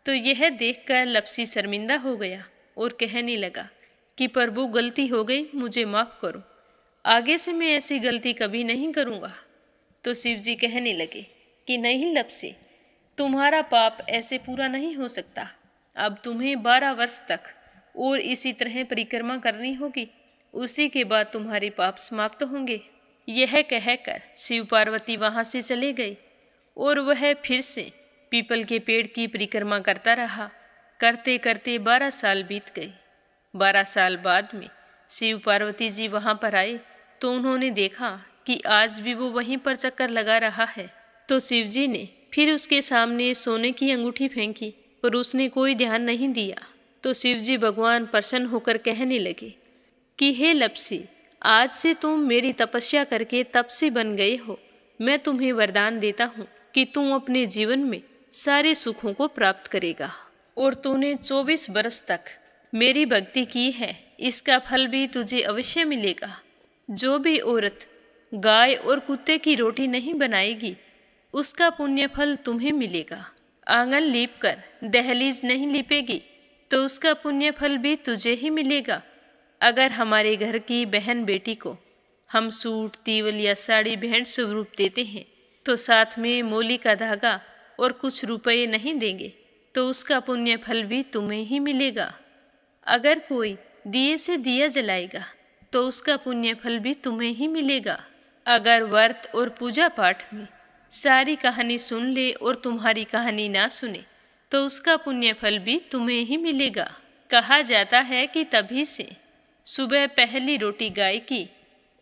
Speaker 1: तो यह देखकर लपसी शर्मिंदा हो गया और कहने लगा कि प्रभु, गलती हो गई, मुझे माफ़ करो, आगे से मैं ऐसी गलती कभी नहीं करूँगा। तो शिवजी कहने लगे कि नहीं लपसी, तुम्हारा पाप ऐसे पूरा नहीं हो सकता। अब तुम्हें 12 वर्ष तक और इसी तरह परिक्रमा करनी होगी, उसी के बाद तुम्हारे पाप समाप्त होंगे। यह कहकर शिव पार्वती वहाँ से चले गए और वह फिर से पीपल के पेड़ की परिक्रमा करता रहा। करते करते 12 साल बीत गए। 12 साल बाद में शिव पार्वती जी वहाँ पर आए तो उन्होंने देखा कि आज भी वो वहीं पर चक्कर लगा रहा है। तो शिवजी ने फिर उसके सामने सोने की अंगूठी फेंकी पर उसने कोई ध्यान नहीं दिया। तो शिवजी भगवान प्रसन्न होकर कहने लगे कि हे लपसी, आज से तुम मेरी तपस्या करके तपसी बन गए हो। मैं तुम्हें वरदान देता हूँ कि तुम अपने जीवन में सारे सुखों को प्राप्त करेगा। और तूने 24 बरस तक मेरी भक्ति की है, इसका फल भी तुझे अवश्य मिलेगा। जो भी औरत गाय और कुत्ते की रोटी नहीं बनाएगी, उसका पुण्य फल तुम्हें मिलेगा। आंगन लीप कर दहलीज नहीं लीपेगी तो उसका पुण्य फल भी तुझे ही मिलेगा। अगर हमारे घर की बहन बेटी को हम सूट, तीवल या साड़ी भेंट स्वरूप देते हैं तो साथ में मोली का धागा और कुछ रुपए नहीं देंगे तो उसका पुण्य फल भी तुम्हें ही मिलेगा। अगर कोई दिए से दिया जलाएगा तो उसका पुण्य फल भी तुम्हें ही मिलेगा। अगर व्रत और पूजा पाठ में सारी कहानी सुन ले और तुम्हारी कहानी ना सुने तो उसका पुण्य फल भी तुम्हें ही मिलेगा। कहा जाता है कि तभी से सुबह पहली रोटी गाय की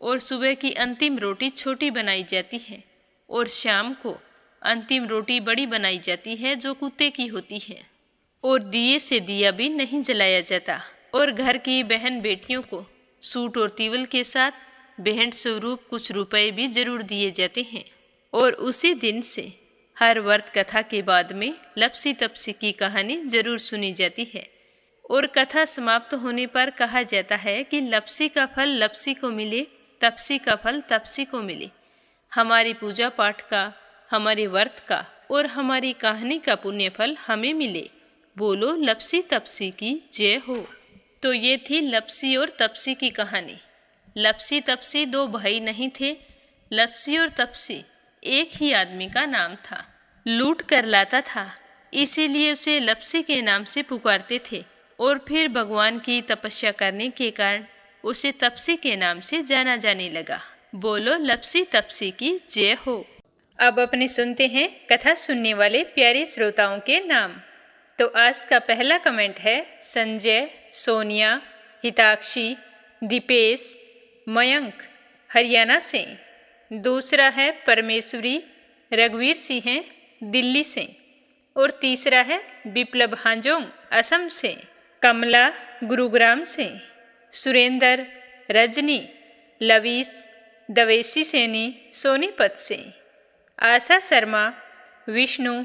Speaker 1: और सुबह की अंतिम रोटी छोटी बनाई जाती है और शाम को अंतिम रोटी बड़ी बनाई जाती है जो कुत्ते की होती है। और दिए से दिया भी नहीं जलाया जाता और घर की बहन बेटियों को सूट और तीवल के साथ भेंट स्वरूप कुछ रुपए भी जरूर दिए जाते हैं। और उसी दिन से हर व्रत कथा के बाद में लपसी तपसी की कहानी जरूर सुनी जाती है और कथा समाप्त होने पर कहा जाता है कि लपसी का फल लपसी को मिले, तपसी का फल तपसी को मिले। हमारी पूजा पाठ का, हमारे व्रत का और हमारी कहानी का पुण्य फल हमें मिले। बोलो लपसी तपसी की जय हो। तो ये थी लपसी और तपसी की कहानी। लपसी तपसी दो भाई नहीं थे। लपसी और तपसी एक ही आदमी का नाम था। लूट कर लाता था, इसीलिए उसे लपसी के नाम से पुकारते थे और फिर भगवान की तपस्या करने के कारण उसे तपसी के नाम से जाना जाने लगा। बोलो लपसी तपसी की जय हो। अब अपने सुनते हैं कथा सुनने वाले प्यारे श्रोताओं के नाम। तो आज का पहला कमेंट है संजय, सोनिया, हिताक्षी, दीपेश, मयंक हरियाणा से। दूसरा है परमेश्वरी, रघुवीर सिंह हैं दिल्ली से। और तीसरा है विप्लव हांजोंग असम से। कमला गुरुग्राम से। सुरेंद्र, रजनी, लवीस, दवेशी सैनी सोनीपत से। आशा शर्मा, विष्णु,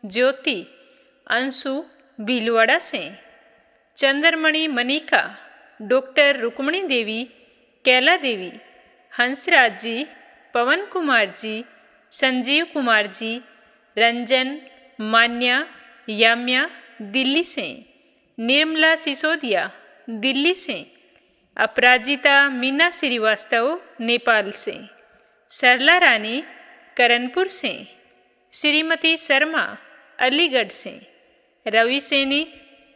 Speaker 1: ज्योति, अंशु भीलवाड़ा से। चंद्रमणि मनिका, डॉक्टर रुक्मणी देवी, कैला देवी, हंसराज जी, पवन कुमार जी, संजीव कुमार जी, रंजन, मान्या, याम्या दिल्ली से। निर्मला सिसोदिया दिल्ली से। अपराजिता मीना श्रीवास्तव नेपाल से। सरला रानी करनपुर से। श्रीमती शर्मा अलीगढ़ से। रवि सैनी,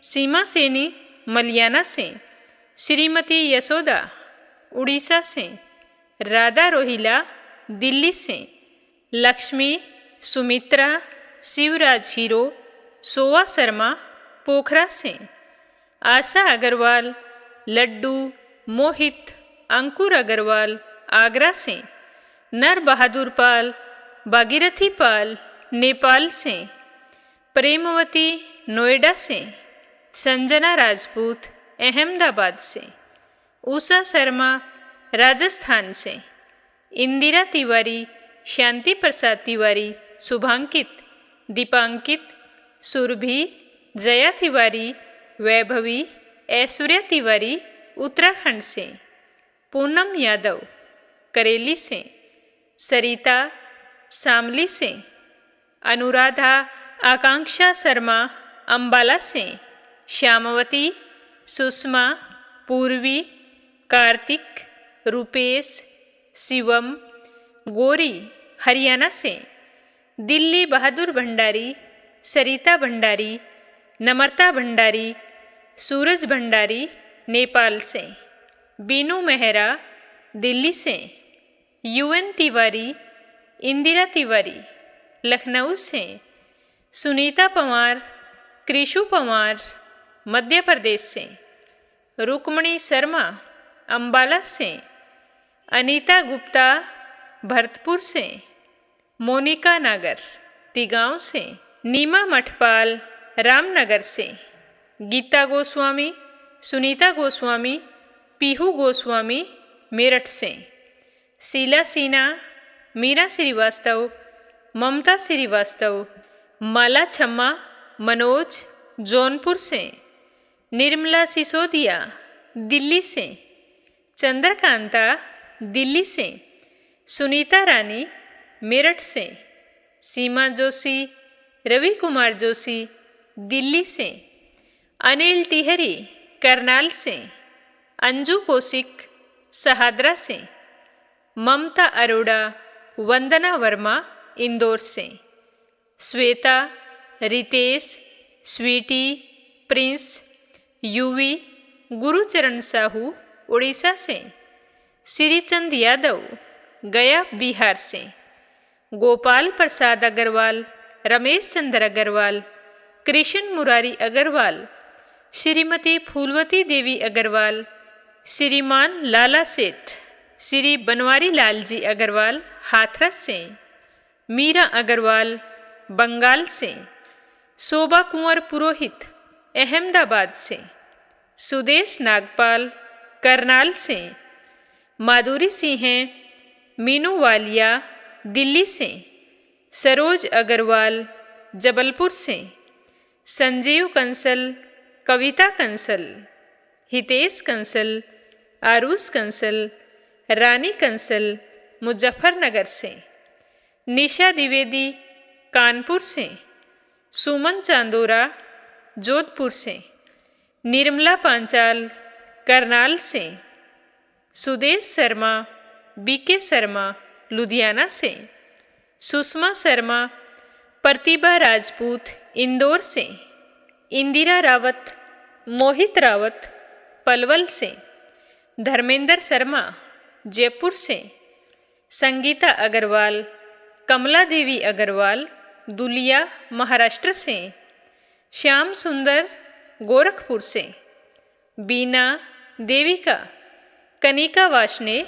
Speaker 1: सीमा सैनी मलियाना से। श्रीमती यशोदा उड़ीसा से। राधा रोहिला दिल्ली से। लक्ष्मी, सुमित्रा, शिवराज हीरो, सोवा शर्मा पोखरा से। आशा अग्रवाल, लड्डू, मोहित, अंकुर अग्रवाल आगरा से। नर बहादुर पाल, भागीरथी पाल नेपाल से। प्रेमवती नोएडा से। संजना राजपूत अहमदाबाद से। उषा शर्मा राजस्थान से। इंदिरा तिवारी, शांति प्रसाद तिवारी, शुभांकित, दीपांकित, सुरभि, जया तिवारी, वैभवी, ऐश्वर्या तिवारी उत्तराखंड से। पूनम यादव करेली से। सरिता शामली से। अनुराधा आकांक्षा शर्मा अंबाला से। श्यामवती, सुषमा, पूर्वी, कार्तिक, रुपेश, शिवम, गोरी हरियाणा से। दिल्ली बहादुर भंडारी, सरिता भंडारी, नम्रता भंडारी, सूरज भंडारी नेपाल से। बीनू मेहरा दिल्ली से। यूएन तिवारी, इंदिरा तिवारी लखनऊ से। सुनीता पवार, कृषु पवार मध्य प्रदेश से। रुक्मणी शर्मा अंबाला से। अनीता गुप्ता भरतपुर से। मोनिका नागर तिगांव से। नीमा मठपाल रामनगर से। गीता गोस्वामी, सुनीता गोस्वामी, पीहू गोस्वामी मेरठ से। शीला सिन्हा, मीरा श्रीवास्तव, ममता श्रीवास्तव, माला छम्मा मनोज जौनपुर से। निर्मला सिसोदिया दिल्ली से। चंद्रकांता दिल्ली से। सुनीता रानी मेरठ से। सीमा जोशी, रवि कुमार जोशी दिल्ली से। अनिल टिहरी करनाल से। अंजू कौशिक सहादरा से। ममता अरोड़ा, वंदना वर्मा इंदौर से। श्वेता, रितेश, स्वीटी, प्रिंस, यूवी, गुरुचरण साहू उड़ीसा से। श्रीचंद यादव गया बिहार से। गोपाल प्रसाद अग्रवाल, रमेश चंद्र अग्रवाल कृष्ण मुरारी अग्रवाल, श्रीमती फूलवती देवी अग्रवाल, श्रीमान लाला सेठ, श्री बनवारी लाल जी अग्रवाल हाथरस से, मीरा अग्रवाल बंगाल से, शोभा कुंवर पुरोहित अहमदाबाद से, सुदेश नागपाल करनाल से, माधुरी सिंह मीनू वालिया दिल्ली से, सरोज अग्रवाल जबलपुर से, संजीव कंसल, कविता कंसल, हितेश कंसल, आरुष कंसल, रानी कंसल मुजफ्फरनगर से, निशा द्विवेदी कानपुर से, सुमन चांदोरा जोधपुर से, निर्मला पांचाल करनाल से, सुदेश शर्मा बीके शर्मा लुधियाना से, सुषमा शर्मा प्रतिभा राजपूत इंदौर से, इंदिरा रावत मोहित रावत पलवल से, धर्मेंद्र शर्मा जयपुर से, संगीता अग्रवाल कमला देवी अग्रवाल दुलिया महाराष्ट्र से, श्याम सुंदर गोरखपुर से, बीना देविका कनिका वाशने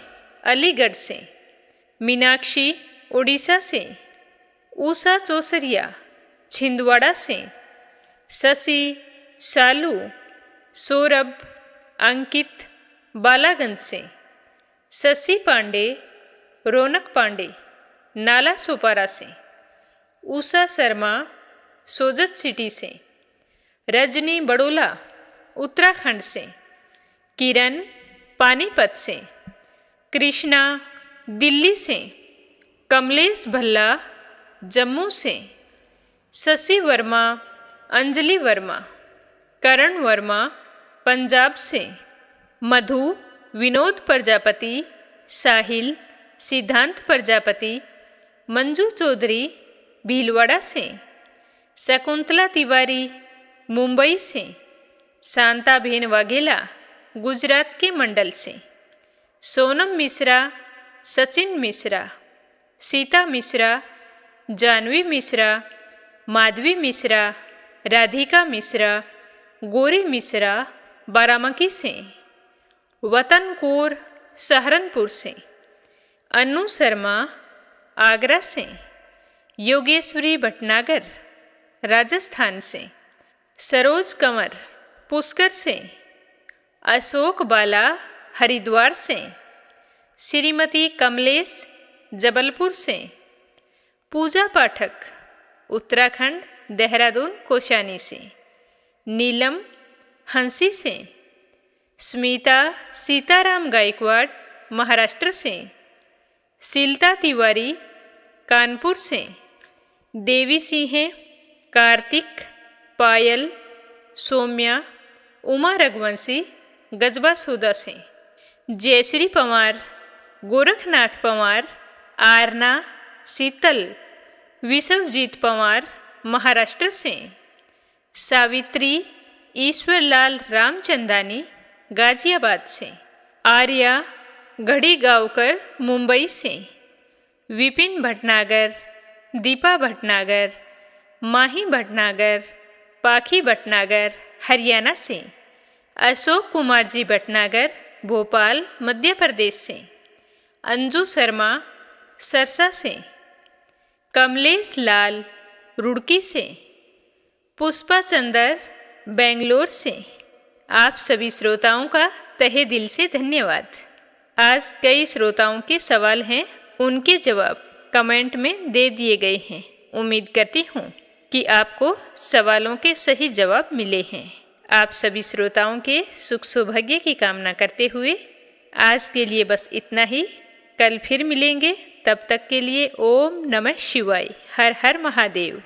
Speaker 1: अलीगढ़ से, मीनाक्षी उड़ीसा से, उषा चौसरिया छिंदवाड़ा से, शशि शालू सौरभ अंकित बालागंज से, शशि पांडे रौनक पांडे नाला सोपारा से, उषा शर्मा सोजत सिटी से, रजनी बड़ोला उत्तराखंड से, किरण पानीपत से, कृष्णा दिल्ली से, कमलेश भल्ला जम्मू से, शशि वर्मा अंजलि वर्मा, करण वर्मा पंजाब से, मधु विनोद प्रजापति, साहिल सिद्धांत प्रजापति, मंजू चौधरी भीलवाड़ा से, शकुंतला तिवारी मुंबई से, शांताबेन वाघेला गुजरात के मंडल से, सोनम मिश्रा सचिन मिश्रा, सीता मिश्रा जानवी मिश्रा, माधवी मिश्रा, राधिका मिश्रा, गोरी मिश्रा बारामकी से, वतन कौर सहारनपुर से, अनु शर्मा आगरा से, योगेश्वरी भटनागर राजस्थान से, सरोज कंवर पुष्कर से, अशोक बाला हरिद्वार से, श्रीमती कमलेश जबलपुर से, पूजा पाठक उत्तराखंड देहरादून कोशानी से, नीलम हंसी से, स्मिता सीताराम गायकवाड़ महाराष्ट्र से, शीलता तिवारी कानपुर से, देवी सिंह कार्तिक पायल सौम्या उमा रघुवंशी गजबा सौदा से, जयश्री पवार गोरखनाथ पवार आरना शीतल विश्वजीत पवार महाराष्ट्र से, सावित्री ईश्वरलाल रामचंदानी गाजियाबाद से, आर्या घड़ी गांवकर मुंबई से, विपिन भटनागर दीपा भटनागर माही भटनागर पाखी भटनागर हरियाणा से, अशोक कुमार जी भटनागर भोपाल मध्य प्रदेश से, अंजू शर्मा सरसा से, कमलेश लाल रुड़की से, पुष्पा चंदर बेंगलोर से। आप सभी श्रोताओं का तहे दिल से धन्यवाद। आज कई श्रोताओं के सवाल हैं, उनके जवाब कमेंट में दे दिए गए हैं। उम्मीद करती हूँ कि आपको सवालों के सही जवाब मिले हैं। आप सभी श्रोताओं के सुख सौभाग्य की कामना करते हुए आज के लिए बस इतना ही। कल फिर मिलेंगे, तब तक के लिए ओम नमः शिवाय। हर हर महादेव।